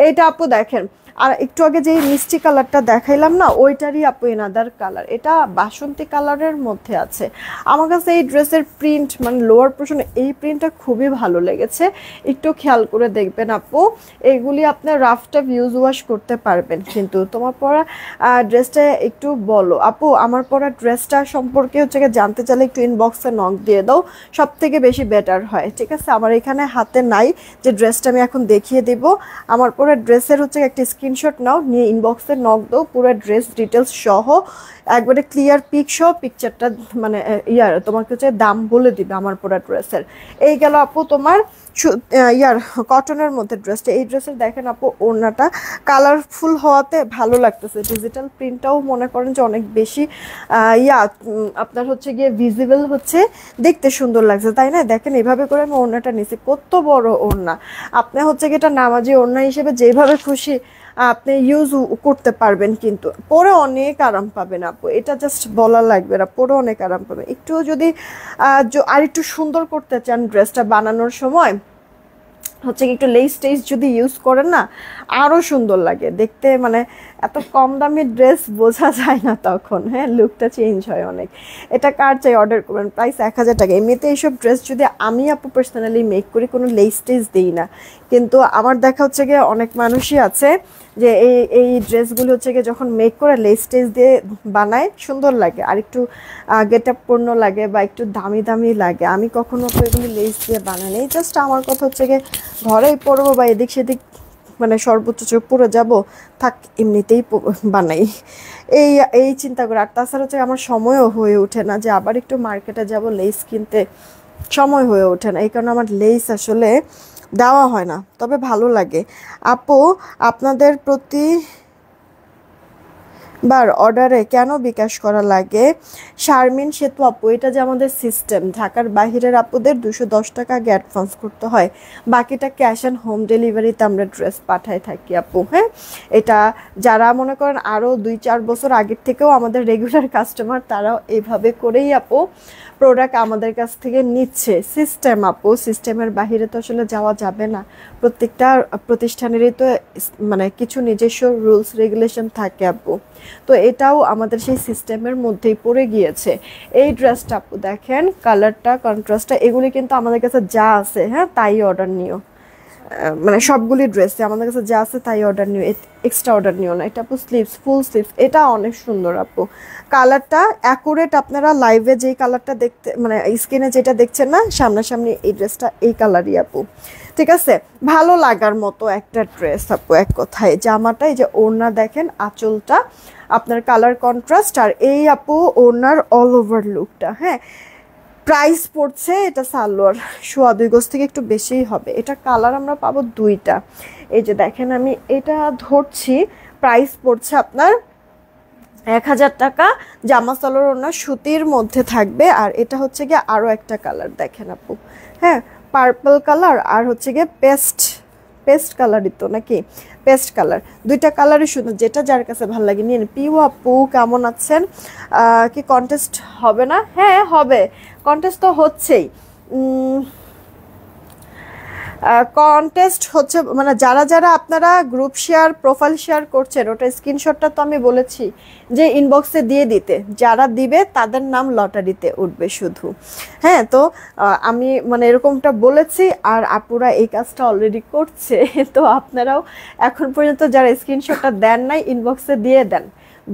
Speaker 1: এইটা আপু দেখেন, আর একটু আগে যে মিষ্টি কালারটা দেখাইলাম না, ওইটারই আপু এনাদার কালার, এটা বাসন্তী কালারের মধ্যে আছে। আমার কাছে এই ড্রেসের প্রিন্ট মানে লোয়ার পোর্শনে এই প্রিন্টটা খুবই ভালো লেগেছে। একটু খেয়াল করে দেখবেন আপু, এগুলি আপনার রাফ টাফ ইউজ ওয়াশ করতে পারবেন। কিন্তু তোমার পরা ড্রেসটা একটু বলো আপু, আমার পরা ড্রেসটা সম্পর্কে হচ্ছে জানতে চাইলে একটু ইনবক্সে নক দিয়ে দাও, সব থেকে বেশি বেটার হয়। ঠিক আছে, আমার এখানে হাতে নাই যে ড্রেসটা আমি এখন দেখিয়ে দিব। আমার পরা ড্রেসের হচ্ছে একটা স্ক্রিনশট নাও, নিয়ে ইনবক্সে নক দাও, পুরো ড্রেস ডিটেলস সহ একবারে ক্লিয়ার পিক সহ পিকচারটা মানে তোমাকে হচ্ছে দাম বলে দিবে আমার পরা ড্রেসের। এই গেল আপু তোমার কটনের মধ্যে ড্রেসটা। এই ড্রেসের দেখেন আপু ওড়নাটা কালারফুল হওয়াতে ভালো লাগতেছে, ডিজিটাল প্রিন্টটাও মনে করেন যে অনেক বেশি আপনার হচ্ছে গিয়ে ভিজিবল হচ্ছে, দেখতে সুন্দর লাগছে তাই না? দেখেন এভাবে করে আমি ওড়নাটা নিছি, কত বড় ওড়না। আপনি হচ্ছে গিয়ে এটা নামাজি ওড়না হিসেবে যেভাবে খুশি আপনি ইউজ করতে পারবেন, কিন্তু পরে অনেক আরাম পাবেন আপু, এটা জাস্ট বলা লাগবে না, পরে অনেক আরাম পাবেন। একটু যদি আর একটু সুন্দর করতে চান ড্রেসটা বানানোর সময় হচ্ছে কি একটু লেস টেস যদি ইউজ করেন না, আরও সুন্দর লাগে দেখতে। মানে এত কম দামি ড্রেস বোঝা যায় না তখন, হ্যাঁ লুকটা চেঞ্জ হয় অনেক। এটা কার চাই অর্ডার করবেন, প্রাইস 1000 টাকা। এমনিতে এইসব ড্রেস যদি আমি আপু পার্সোনালি মেক করি কোনো লেস টেস দিই না, কিন্তু আমার দেখা হচ্ছে গিয়ে অনেক মানুষই আছে যে এই ড্রেসগুলো হচ্ছে গিয়ে যখন মেক করে লেস টেস দিয়ে বানায় সুন্দর লাগে, আর একটু গেট আপ পূর্ণ লাগে বা একটু দামি দামি লাগে। আমি কখনো তো এগুলি লেস দিয়ে বানাই নেই, জাস্ট আমার কথা হচ্ছে গিয়ে ঘরেই পরবো বা এদিক সেদিক মানে সর্বোচ্চ চোখ পরে যাবো, থাক এমনিতেই বানাই, এই এই চিন্তা করে। আর তাছাড়া হচ্ছে আমার সময়ও হয়ে ওঠে না যে আবার একটু মার্কেটে যাব লেস কিনতে, সময় হয়ে ওঠে না, এই কারণে আমার লেস আসলে দেওয়া হয় না। তবে ভালো লাগে আপু, আপনাদের প্রতি অর্ডারে কেন বিকাশ করা লাগে? শারমিন সেতু আপু, এটা যে আমাদের সিস্টেম, ঢাকার বাহিরের আপুদের 210 টাকা আগে অ্যাডভান্স করতে হয়, বাকিটা ক্যাশ অ্যান্ড হোম ডেলিভারিতে আমরা ড্রেস পাঠাই থাকি আপু। হ্যাঁ, এটা যারা মনে করেন আরও 2-4 বছর আগের থেকেও আমাদের রেগুলার কাস্টমার, তারাও এইভাবে করেই আপু প্রোডাক্ট আমাদের কাছ থেকে নিচ্ছে। সিস্টেম আপু, সিস্টেমের বাহিরে তো আসলে যাওয়া যাবে না, প্রত্যেকটা প্রতিষ্ঠানেরই তো মানে কিছু নিজস্ব রুলস রেগুলেশন থাকে আপু, তো এটাও আমাদের সেই সিস্টেমের মধ্যেই পড়ে গিয়েছে। এই ড্রেসটা আপু দেখেন, কালারটা কন্ট্রাস্টটা, এগুলি কিন্তু আমাদের কাছে যা আছে হ্যাঁ তাই অর্ডার নিও, মানে সবগুলি ড্রেসে আমাদের কাছে যা আছে তাই অর্ডার নিও, এক্সট্রা অর্ডার নিও না। এটা আপু স্লিভস, ফুল স্লিভস, এটা অনেক সুন্দর আপু, কালারটা অ্যাকুরেট। আপনারা লাইভে যেই কালারটা দেখতে মানে স্ক্রিনে যেটা দেখছেন না, সামনাসামনি এই ড্রেসটা এই কালারই আপু। ঠিক আছে, ভালো লাগার মতো একটা ড্রেস আপু এক কথায়। জামাটা এই যে ওড়না দেখেন, আঁচলটা আপনার কালার কন্ট্রাস্ট, আর এই আপু ওড়নার অল ওভার লুকটা। হ্যাঁ, প্রাইস পড়ছে, এটা সালোয়ার 2.5 গজ থেকে একটু বেশিই হবে। এটা কালার আমরা পাবো 2টা, এই যে দেখেন আমি এটা ধরছি, প্রাইস পড়ছে আপনার 1000 টাকা। জামা সালোয়ার ওড়না সুতির মধ্যে থাকবে, আর এটা হচ্ছে গিয়ে আরও একটা কালার দেখেন আপু, হ্যাঁ পার্পল কালার, আর হচ্ছে গিয়ে পেস্ট কালারই তো নাকি, পেস্ট কালার, দুইটা কালারই সুন্দর, যেটা যার কাছে ভালো লাগে নিয়ে। পিউ আপু কেমন আছেন? কি কন্টেস্ট হবে না? হ্যাঁ হবে, কন্টেস্ট তো হচ্ছেই। কন্টেস্ট হচ্ছে মানে যারা যারা আপনারা গ্রুপ শেয়ার প্রোফাইল শেয়ার করছেন, ওটা স্ক্রিনশটটা তো আমি বলেছি যে ইনবক্সে দিয়ে দিতে, যারা দিবে তাদের নাম লটারিতে উঠবে শুধু। হ্যাঁ, তো আমি মানে এরকমটা বলেছি, আর আপুরা এই কাজটা অলরেডি করছে। তো আপনারাও এখন পর্যন্ত যারা স্ক্রিনশটটা দেন নাই, ইনবক্সে দিয়ে দেন,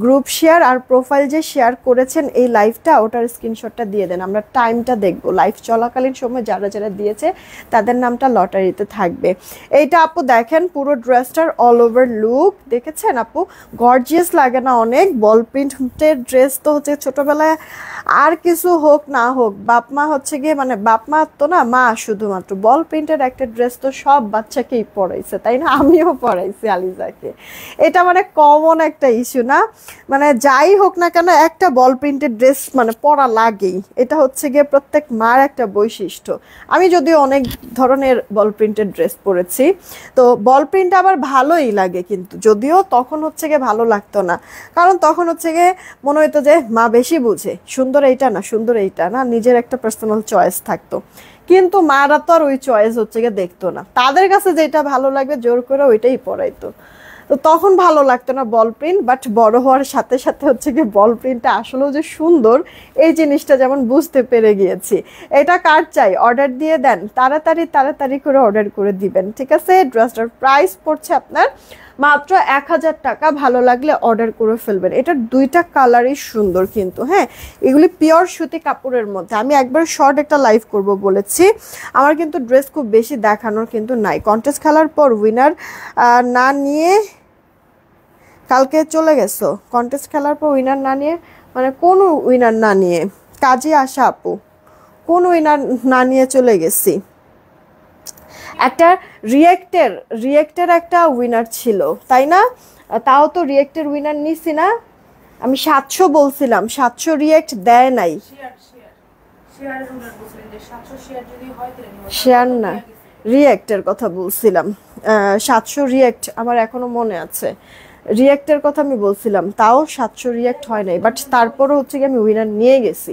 Speaker 1: গ্রুপ শেয়ার আর প্রোফাইল যে শেয়ার করেছেন এই লাইভটা, ওটার স্ক্রিনশটটা দিয়ে দেন, আমরা টাইমটা দেখব। লাইভ চলাকালীন সময় যারা যারা দিয়েছে তাদের নামটা লটারিতে থাকবে। এইটা আপু দেখেন, পুরো ড্রেসটার অল ওভার লুক দেখেছেন আপু, গর্জিয়াস লাগে না অনেক? বল প্রিন্টের ড্রেস তো হচ্ছে ছোটবেলায়, আর কিছু হোক না হোক বাপ মা হচ্ছে গিয়ে মানে বাপ মা তো না, মা শুধুমাত্র বল প্রিন্টের একটা ড্রেস তো সব বাচ্চাকেই পরাইছে তাই না? আমিও পরাইছি আলিজাকে, এটা মানে কমন একটা ইস্যু না? মানে যাই হোক না কেন একটা বল প্রিন্টেড ড্রেস মানে পরা লাগেই, এটা হচ্ছে গিয়ে প্রত্যেক মার একটা বৈশিষ্ট্য। আমি যদিও অনেক ধরনের বল প্রিন্টেড ড্রেস পরেছি, তো বল প্রিন্ট আবার ভালোই লাগে, কিন্তু যদিও তখন হচ্ছে গিয়ে ভালো লাগতো না, কারণ তখন হচ্ছে গিয়ে মনে হতো যে মা বেশি বুঝে, সুন্দর এইটা না সুন্দর এইটা না, নিজের একটা পার্সোনাল চয়েস থাকতো। কিন্তু মারা তো আর ওই চয়েস হচ্ছে গিয়ে দেখতো না, তাদের কাছে যেটা ভালো লাগবে জোর করে ওইটাই পরাইতো। তো তখন ভালো লাগতো না বল প্রিন্ট, বাট বড় হওয়ার সাথে সাথে হচ্ছে কি বল প্রিন্টটা আসলেও যে সুন্দর এই জিনিসটা যেমন বুঝতে পেরে গিয়েছি। এটা কার চাই অর্ডার দিয়ে দেন, তাড়াতাড়ি তাড়াতাড়ি করে অর্ডার করে দিবেন, ঠিক আছে। ড্রেসটার প্রাইস পড়ছে আপনার মাত্র 1000 টাকা। ভালো লাগলে অর্ডার করে ফেলবেন। এটার দুইটা কালারই সুন্দর কিন্তু, হ্যাঁ এগুলি পিওর সুতি কাপড়ের মধ্যে। আমি একবার শর্ট একটা লাইভ করব বলেছি, আমার কিন্তু ড্রেস খুব বেশি দেখানোর কিন্তু নাই। কন্টেস্ট খেলার পর উইনার না নিয়ে কালকে চলে গেছো, কন্টেস্ট খেলার পর উইনার না নিয়ে মানে কোন উইনার না নিয়ে, কাজে আসা আপু কোন উইনার না নিয়ে চলে গেছি। একটা রিয়েক্টের একটা উইনার ছিল তাই না, তাও তো রিয়েক্টের উইনার নিছি না। আমি 700 বলছিলাম, 700 রিয়েক্ট দেয় নাই। শেয়ার না, রিয়েক্টের কথা বলছিলাম। 700 রিয়েক্ট আমার এখনো মনে আছে, রিয়েক্টের কথা আমি বলছিলাম, তাও 700 রিয়েক্ট হয় নাই, বাট তারপরও হচ্ছে কি আমি উইনার নিয়ে গেছি।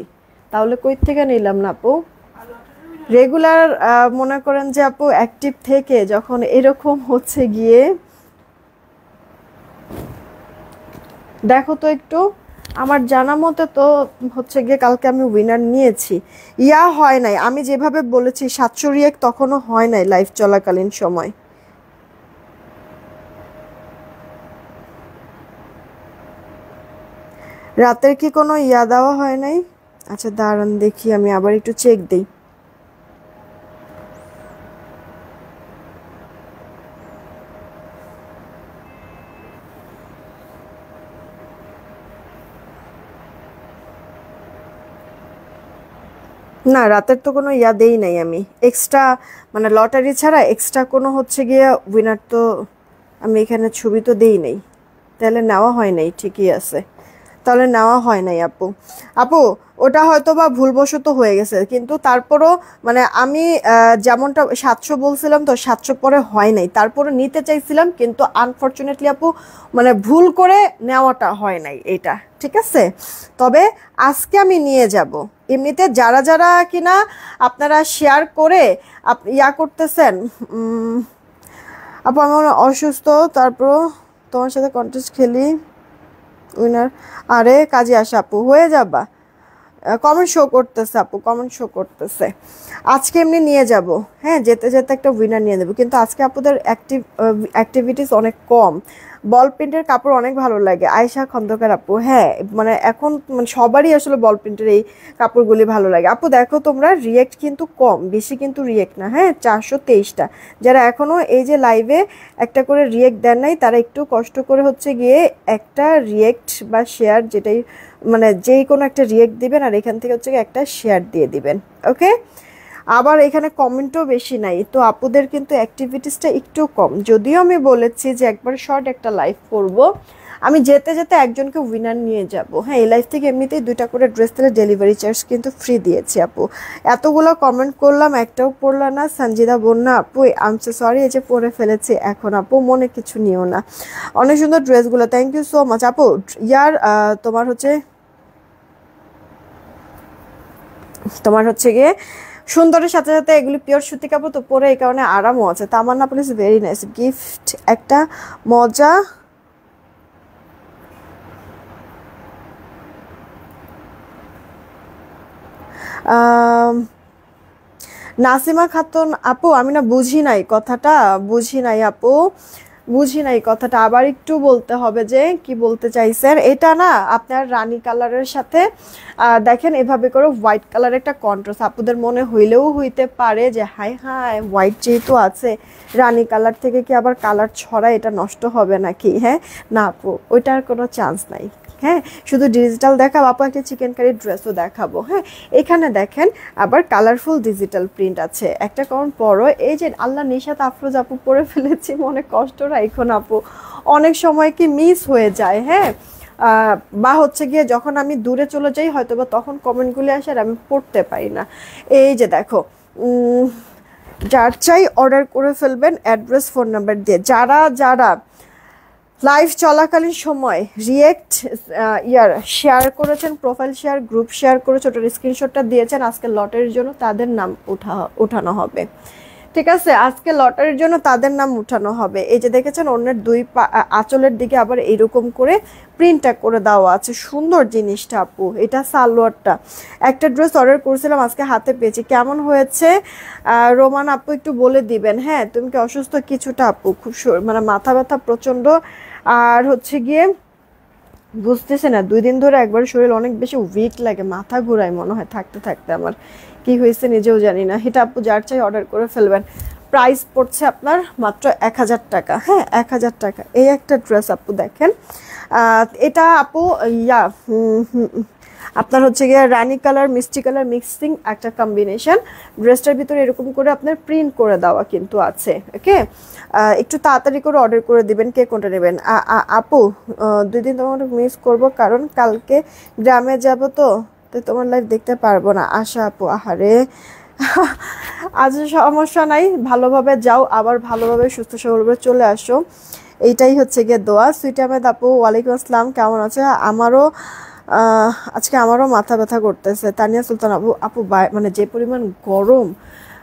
Speaker 1: তাহলে কই থেকে নিলাম না আপু? রেগুলার মনে করেন যে আপু অ্যাক্টিভ থেকে যখন এরকম হচ্ছে গিয়ে, দেখো তো একটু, আমার জানা মতে তো হচ্ছে গিয়ে কালকে আমি উইনার নিয়েছি। ইয়া হয় নাই, আমি যেভাবে বলেছি 700 রিয়েক্ট তখনও হয় নাই লাইভ চলাকালীন সময়। রাতের কি কোনো ইয়া দেওয়া হয় নাই? আচ্ছা দাঁড়ান দেখি, আমি আবার একটু চেক দিই। না রাতের তো কোনো ইয়া দেই নাই আমি, এক্সট্রা মানে লটারি ছাড়া এক্সট্রা কোনো হচ্ছে গিয়ে উইনার তো আমি এখানে ছবি তো দেই নাই, তাহলে নেওয়া হয় নাই, ঠিকই আছে, তাহলে নেওয়া হয় নাই আপু। আপু ওটা হয়তো বা ভুলবশত হয়ে গেছে, কিন্তু তারপরও মানে আমি যেমনটা 700 বলছিলাম তো 700 পরে হয় নাই, তারপরে নিতে চাইছিলাম কিন্তু আনফরচুনেটলি আপু মানে ভুল করে নেওয়াটা হয় নাই এটা, ঠিক আছে। তবে আজকে আমি নিয়ে যাব। এমনিতে যারা যারা কিনা আপনারা শেয়ার করে ইয়া করতেছেন, আপু আমার অসুস্থ, তারপর তোমার সাথে কন্টেস্ট খেলি উইনার, আরে কাজে আসা আপু হয়ে যাবা। কমেন্ট শো করতেছে আপু, কমেন্ট শো করতেছে। আজকে এমনি নিয়ে যাব, হ্যাঁ যেতে যেতে একটা উইনার নিয়ে দেবো, কিন্তু আজকে আপুদের অ্যাক্টিভিটিস অনেক কম। বল প্রিন্টের কাপড় অনেক ভালো লাগে, আয়েশা খন্দকার আপু। হ্যাঁ মানে এখন মানে সবারই আসলে বল প্রিন্টের এই কাপড়গুলি ভালো লাগে। আপু দেখো তোমরা রিয়েক্ট কিন্তু কম, বেশি কিন্তু রিয়েক্ট না, হ্যাঁ 423টা। যারা এখনও এই যে লাইভে একটা করে রিয়েক্ট দেন নাই তারা একটু কষ্ট করে হচ্ছে গিয়ে একটা রিয়েক্ট বা শেয়ার যেটাই মানে যেই কোনো একটা রিয়েক্ট দিবেন, আর এখান থেকে হচ্ছে একটা শেয়ার দিয়ে দিবেন, ওকে। আবার এখানে কমেন্টও বেশি নাই, তো আপুদের কিন্তু অ্যাক্টিভিটিসটা একটু কম। যদিও আমি বলেছি যে একবার শর্ট একটা লাইভ করব, আমি যেতে যেতে একজনকে উইনার নিয়ে যাব। হ্যাঁ এই লাইভ থেকে এমনিতেই 2টা করে ড্রেস দিলে ডেলিভারি চার্জ কিন্তু ফ্রি দিয়েছি আপু। এতগুলো কমেন্ট করলাম একটাও পড়লা না। সঞ্জিদা বন্যা আপু আই এম সো সরি, এই যে পরে ফেলেছি এখন, আপু মনে কিছু নিও না। অনেক সুন্দর ড্রেসগুলো, থ্যাংক ইউ সো মাচ আপু। ইয়ার তোমার হচ্ছে গিয়ে সুন্দরের সাথে সাথে এগুলি পিওর সুতি কাপড় তো পরে এই কারণে আরামও আছে। তামান্না প্লিজ ভেরি নাইস গিফট, একটা মজা। নাসিমা খাতুন আপু আমি না বুঝি নাই কথাটা, বুঝি নাই আপু, বুঝি নাই কথাটা, আবার একটু বলতে হবে যে কি বলতে চাইছেন। এটা না আপনার রানী কালারের সাথে দেখেন এভাবে করে হোয়াইট কালার একটা কন্ট্রাস্ট আপুদের মনে হইলেও হইতে পারে যে হাই হাই হোয়াইট যেহেতু আছে রানী কালার থেকে কি আবার কালার ছড়ায়, এটা নষ্ট হবে নাকি? হ্যাঁ না আপু ওইটার কোনো চান্স নাই। হ্যাঁ শুধু ডিজিটাল দেখাবো আপু, একটা চিকেন কারি ড্রেসও দেখাবো। হ্যাঁ এখানে দেখেন আবার কালারফুল ডিজিটাল প্রিন্ট আছে, একটা কারণ পরো এই যে আল্লাহ নিশাত আফরোজ আপু পরে ফেলেছি, মনে কষ্ট রাখুন আপু, অনেক সময় কি মিস হয়ে যায়। হ্যাঁ বা হচ্ছে গিয়ে যখন আমি দূরে চলে যাই হয়তো বা তখন কমেন্টগুলি আসে আর আমি পড়তে পারি না। এই যে দেখো যার চাই অর্ডার করে ফেলবেন অ্যাড্রেস ফোন নাম্বার দিয়ে। যারা যারা লাইভ চলাকালীন সময় রিয়েক্ট শেয়ার করেছেন, প্রোফাইল শেয়ার, গ্রুপ শেয়ার করেছে, ওটার স্ক্রিনশটটা দিয়েছেন। আজকে লটারির জন্য তাদের নাম উঠানো হবে, ঠিক আছে? আজকে লটারির জন্য তাদের নাম উঠানো হবে। এই যে দেখেছেন অন্যের আঁচলের দিকে আবার এইরকম করে প্রিন্টটা করে দেওয়া আছে, সুন্দর জিনিসটা আপু। এটা সালোয়ারটা, একটা ড্রেস অর্ডার করেছিলাম, আজকে হাতে পেয়েছি। কেমন হয়েছে রোমান আপু একটু বলে দিবেন। হ্যাঁ, তুমি কি অসুস্থ? কিছুটা আপু, খুব মানে মাথা ব্যথা প্রচণ্ড, আর হচ্ছে গিয়ে বুঝতেছে না, 2 দিন ধরে একবার শরীর অনেক বেশি উইক লাগে, মাথা ঘুরায় মনে হয় থাকতে থাকতে। আমার কি হয়েছে নিজেও জানি না। এটা আপু যার চাই অর্ডার করে ফেলবেন। প্রাইস পড়ছে আপনার মাত্র 1000 টাকা। হ্যাঁ, 1000 টাকা। এই একটা ড্রেস আপু দেখেন, এটা আপু আপনার হচ্ছে গিয়ে রানি কালার মিষ্টি কালার মিক্সিং একটা কম্বিনেশন। ড্রেসটার ভিতরে এরকম করে আপনার প্রিন্ট করে দেওয়া কিন্তু আছে। ওকে, একটু তাড়াতাড়ি করে অর্ডার করে দিবেন। কে কোনটা নেবেন? আপু 2 দিন তোমার মিস করব, কারণ কালকে গ্রামে যাব, তো তোমার লাইভ দেখতে পারবো না। আশা আপু, আহারে আজ সমস্যা নাই, ভালোভাবে যাও, আবার ভালোভাবে সুস্থ সবলভাবে চলে আসো, এইটাই হচ্ছে গিয়ে দোয়া। সুইট আহমেদ আপু, ওয়ালাইকুম আসসালাম, কেমন আছে? আজকে আমারও মাথা ব্যথা করতেছে। তানিয়া সুলতান আপু, মানে যে পরিমাণ গরম,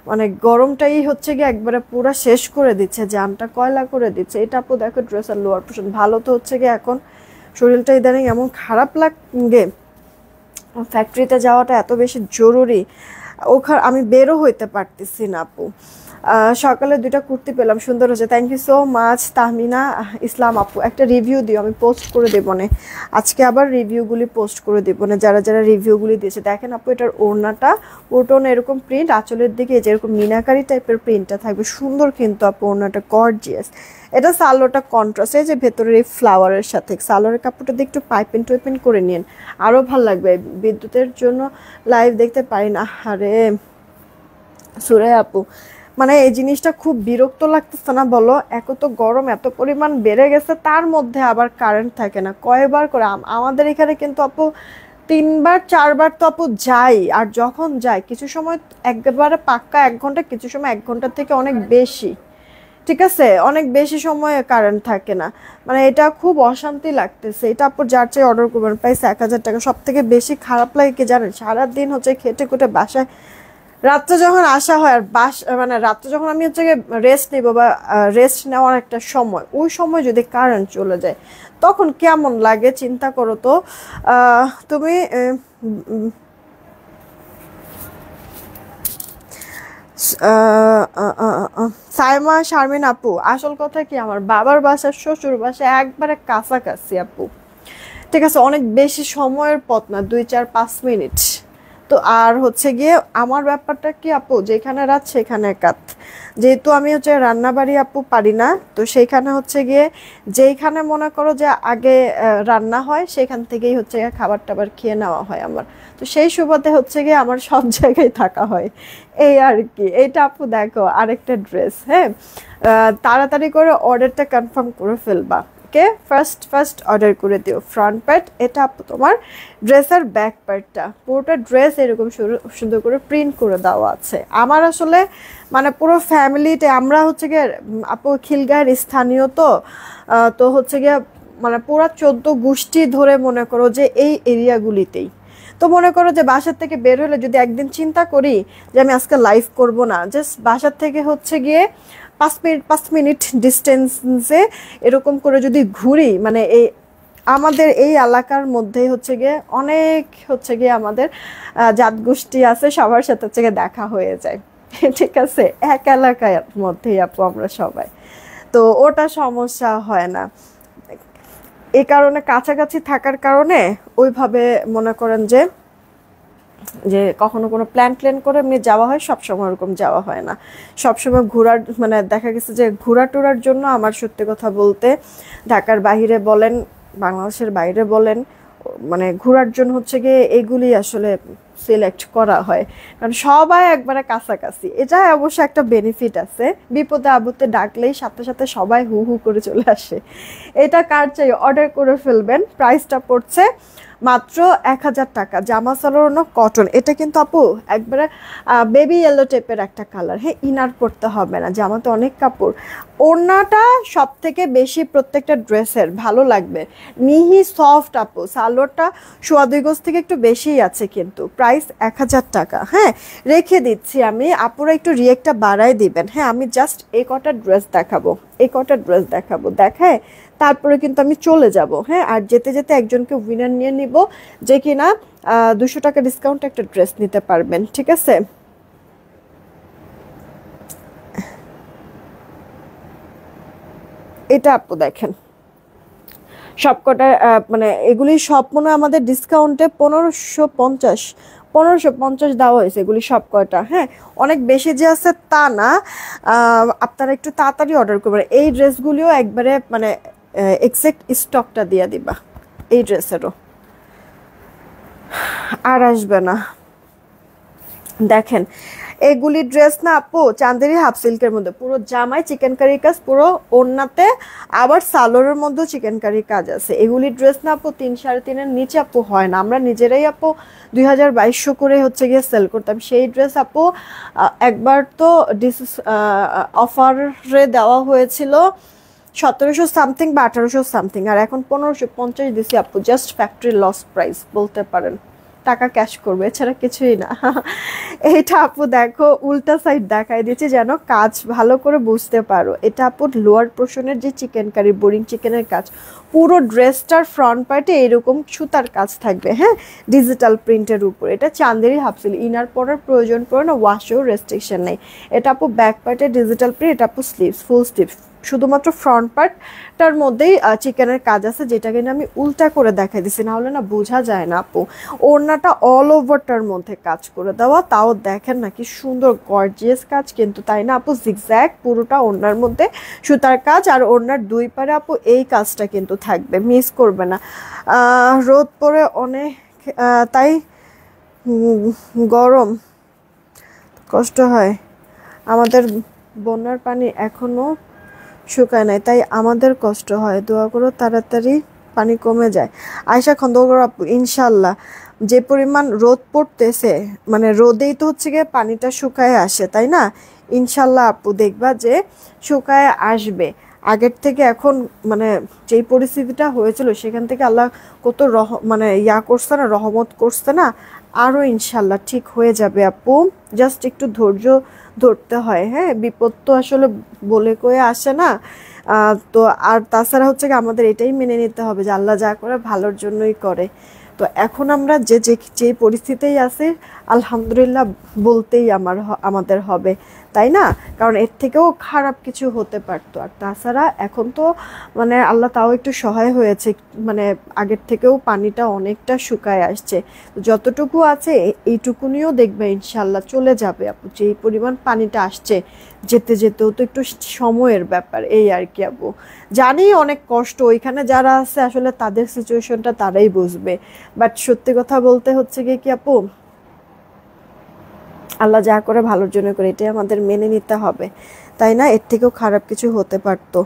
Speaker 1: মানে গরমটাই হচ্ছে গিয়ে একবারে পুরো শেষ করে দিচ্ছে, জানটা কয়লা করে দিচ্ছে। এটা আপু দেখো ড্রেসের লোয়ার পোর্শন ভালো, তো হচ্ছে গিয়ে এখন শরীরটা ইদানিং এমন খারাপ লাগে, ফ্যাক্টরিতে যাওয়াটা এত বেশি জরুরি, আমি বেরো হইতে পারতেছি না আপু। সকালে 2টা কুর্তি পেলাম, সুন্দর হচ্ছে, thank you so much. Tahmina Islam আপু, একটা রিভিউ দিও, আমি পোস্ট করে দেবো না আজকে, আবার রিভিউগুলি পোস্ট করে দেবো না যারা যারা রিভিউগুলি দিয়েছে। দেখেন আপু, এটার ওড়নাটা ওটন এরকম প্রিন্ট, আঁচলের দিকে যেরকম মিনাকারি টাইপের প্রিন্টটা থাকবে, সুন্দর কিন্তু আপু ওড়নাটা গর্জিয়াস। এটা সালোয়ারটা কন্ট্রাস্ট, এই যে ভেতরের এই ফ্লাওয়ারের সাথে সালোয়ারের কাপড়টা দিয়ে একটু পাইপিং টাইপিং করে নিন, আরও ভাল লাগবে। বিদ্যুতের জন্য লাইভ দেখতে পারি না, আরে সুরে আপু, মানে এই জিনিসটা খুব বিরক্ত লাগতেছে না বলো? এত তো গরম এত পরিমাণ বেড়ে গেছে, তার মধ্যে আবার কারেন্ট থাকে না, কয়বার করে আমাদের এখানে কিন্তু আপু 3বার 4বার তো আপু যাই, আর যখন যাই কিছু সময় একবারে পাক্কা 1 ঘন্টা, কিছু সময় 1 ঘন্টা থেকে অনেক বেশি, ঠিক আছে, অনেক বেশি সময় কারেন্ট থাকে না, মানে এটা খুব অশান্তি লাগতেছে। এটা আপু যার চাই অর্ডার করবেন, প্রাইস 1000 টাকা। সব থেকে বেশি খারাপ লাগে কি জানেন? সারাদিন হচ্ছে খেটে খুটে বাসায় রাত্রে যখন আসা হয়, আর মানে রাত্রে যখন আমি হচ্ছে রেস্ট নিব বা রেস্ট নেওয়ার একটা সময়, ওই সময় যদি কারেন্ট চলে যায় তখন কেমন লাগে চিন্তা করো তো। তুমি সাইমা শারমিন আপু, আসল কথা কি, আমার বাবার বাসার শ্বশুর বাসা একবারে কাছাকাছি আপু, ঠিক আছে, অনেক বেশি সময়ের পথ না, 2-4-5 মিনিট। তো আর হচ্ছে গিয়ে আমার ব্যাপারটা কি আপু, যেখানে রাত সেখানে কাত, যেহেতু আমি হচ্ছে রান্নাবাড়ি আপু পারি না, তো সেইখানে হচ্ছে গিয়ে যেইখানে মনে করো যে আগে রান্না হয় সেখান থেকেই হচ্ছে গিয়ে খাবার টাবার খেয়ে নেওয়া হয় আমার, তো সেই সুবাদে হচ্ছে গিয়ে আমার সব জায়গায় থাকা হয়, এই আর কি। এইটা আপু দেখো আরেকটা ড্রেস, হ্যাঁ, তাড়াতাড়ি করে অর্ডারটা কনফার্ম করে ফেলবা, কে ফার্স্ট অর্ডার করে দিও। ফ্রন্ট পার্ট এটা আপু তোমার, ড্রেসের ব্যাক পার্টটা পুরোটা ড্রেস এরকম সুন্দর করে প্রিন্ট করে দেওয়া আছে। আমার আসলে মানে পুরো ফ্যামিলিতে আমরা হচ্ছে গিয়ে আপু খিলগাঁয়ের স্থানীয়, তো হচ্ছে গিয়ে মানে পুরো 14 গোষ্ঠী ধরে মনে করো যে এই এরিয়াগুলিতেই, তো মনে করো যে বাসার থেকে বের হলে যদি একদিন চিন্তা করি যে আমি আজকে লাইভ করব না, জাস্ট বাসার থেকে হচ্ছে গিয়ে 5 মিনিট ডিস্টেন্সে এরকম করে যদি ঘুরি, মানে এই আমাদের এই এলাকার মধ্যে হচ্ছে গিয়ে অনেক হচ্ছে গিয়ে আমাদের জাত গোষ্ঠী আছে, সবার সাথে হচ্ছে গিয়ে দেখা হয়ে যায়, ঠিক আছে, এক এলাকার মধ্যেই আপু আমরা সবাই, তো ওটা সমস্যা হয় না। এই কারণে কাছাকাছি থাকার কারণে ওইভাবে মনে করেন যে যে কখনো কোনো প্ল্যান করে এমনি যাওয়া হয়, সবসময় ওরকম যাওয়া হয় না। সবসময় ঘোরার মানে দেখা গেছে যে ঘোরা টোরার জন্য আমার সত্যি কথা বলতে ঢাকার বাইরে বলেন বাংলাদেশের বাইরে বলেন, মানে ঘোরার জন্য হচ্ছে গিয়ে এগুলি আসলে সিলেক্ট করা হয়, কারণ সবাই একবারে কাছাকাছি। এটা অবশ্য একটা বেনিফিট আছে, বিপদে আপদে ডাকলেই সাথে সাথে সবাই হু হু করে চলে আসে। এটা কার চাই অর্ডার করে ফেলবেন। প্রাইসটা পড়ছে মাত্র 1000 টাকা। জামা সালোয়ার কটন, এটা কিন্তু আপু একবারে বেবি ইয়েলো টাইপের একটা কালার। হ্যাঁ, ইনার পরতে হবে না, জামাতে অনেক কাপড়। ওড়নাটা সব থেকে বেশি প্রত্যেকটা ড্রেসের ভালো লাগবে, মিহি সফট আপু। সালোয়ারটা 2.5 গজ থেকে একটু বেশিই আছে, কিন্তু প্রাইস 1000 টাকা। হ্যাঁ, রেখে দিচ্ছি আমি, আপুরা একটু রিয়েক্টটা বাড়াই দিবেন। হ্যাঁ, আমি জাস্ট এই কটা ড্রেস দেখাবো, দেখায় তারপরে কিন্তু আমি চলে যাব। হ্যাঁ, আর যেতে যেতে একজনকে উইনার নিয়ে নিব, যে কিনা 200 টাকা ডিসকাউন্ট একটা ড্রেস নিতে পারবেন। ঠিক আছে, এটা আপু দেখেন সবকটা, মানে এগুলি সব মনে হয় আমাদের ডিসকাউন্টে 1550 দেওয়া হয়েছে এগুলি সব কয়টা। হ্যাঁ, অনেক বেশি যে আছে তা না, আপনারা একটু তাড়াতাড়ি অর্ডার করবেন। এই ড্রেসগুলিও একবারে মানে এক্সাক্ট স্টকটা দিয়ে দিবা, এই ড্রেসেরও আর আসবে না। দেখেন এগুলি ড্রেস না আপু চান্দেরি হাফ সিল্কের মধ্যে, পুরো জামায় চিকেন কারি কাজ, পুরো ওড়নাতে আবার সালোয়ারের মধ্যেও চিকেন কারি কাজ আছে। এগুলি ড্রেস না আপু 3-3.5-এর নিচে আপু হয় না, আমরা নিজেরাই আপু 2200 করে হচ্ছে গিয়ে সেল করতাম সেই ড্রেস আপু। একবার তো অফারে দেওয়া হয়েছিল 1700 সামথিং বা 1800 সামথিং, আর এখন 1550 দিছি আপু। জাস্ট ফ্যাক্টরি লস প্রাইস বলতে পারেন, টাকা ক্যাশ করবে, এছাড়া কিছুই না। এইটা আপু দেখো উল্টা সাইড দেখাই দিয়েছে যেন কাজ ভালো করে বুঝতে পারো। এটা আপু লোয়ার পোর্শনের যে চিকেন কারি বোরিং চিকেনের কাজ, পুরো ড্রেসটার ফ্রন্ট পার্টে এরকম সুতার কাজ থাকবে। হ্যাঁ, ডিজিটাল প্রিন্টের উপর। এটা চান্দেরি হাফসিল, ইনার পরার প্রয়োজন পড়ে না, ওয়াশেও রেস্ট্রিকশন নেই। এটা আপু ব্যাক পার্টে ডিজিটাল প্রিন্ট, এটা আপু স্লিভস, ফুল স্লিভস, শুধুমাত্র ফ্রন্ট পার্টটার মধ্যেই চিকেনের কাজ আছে, যেটা কিনা আমি উল্টা করে দেখাই দিছি, না হলে না বোঝা যায় না আপু। ওড়নাটা অল ওভারটার মধ্যে কাজ করে দেওয়া, তাও দেখেন না কি সুন্দর গর্জিয়াস কাজ কিন্তু, তাই না আপু? জিগজ্যাগ পুরোটা ওড়নার মধ্যে সুতার কাজ, আর ওড়নার দুই পারে আপু এই কাজটা কিন্তু থাকবে, মিস করবে না। রোদ পড়ে অনেক, তাই গরম কষ্ট হয়, আমাদের বন্যার পানি এখনো শুকায় নাই, তাই আমাদের কষ্ট হয়, দোয়া করো তাড়াতাড়ি পানি কমে যায়। আয়শা খন্দকার আপু, ইনশাল্লাহ যে পরিমাণ রোদ পড়তেছে, মানে রোদেই তো হচ্ছে গিয়ে পানিটা শুকায় আসে, তাই না? ইনশাল্লাহ আপু দেখবা যে শুকায় আসবে। আগের থেকে এখন মানে যেই পরিস্থিতিটা হয়েছিল সেখান থেকে আল্লাহ কত মানে করছে না, রহমত করছে না, আরও ইনশাল্লাহ ঠিক হয়ে যাবে আপু। জাস্ট একটু ধৈর্য ধরতে হয়। হ্যাঁ, বিপদ তো আসলে বলে কয়ে আসে না। তো আর তাছাড়া হচ্ছে কি আমাদের এটাই মেনে নিতে হবে যে আল্লাহ যা করে ভালোর জন্যই করে। তো এখন আমরা যে পরিস্থিতিতেই আছি আলহামদুলিল্লাহ বলতেই আমাদের হবে, তাই না? কারণ এর থেকেও খারাপ কিছু হতে পারতো। আর তাছাড়া এখন তো মানে আল্লাহ তাও একটু সহায় হয়েছে, মানে আগের থেকেও পানিটা অনেকটা শুকায় আসছে। যতটুকু আছে এইটুকুনিও দেখবে ইনশাল্লাহ চলে যাবে আপু। যেই পরিমাণ পানিটা আসছে, যেতে যেতেও তো একটু সময়ের ব্যাপার, এই আর কি আপু। জানি অনেক কষ্ট, ওইখানে যারা আছে আসলে তাদের সিচুয়েশনটা তারাই বুঝবে। বাট সত্যি কথা বলতে হচ্ছে কি আপু, আল্লাহ যা করে ভালোর জন্য করে, এটাই আমাদের মেনে নিতে হবে, তাই না? এর থেকেও খারাপ কিছু হতে পারতো।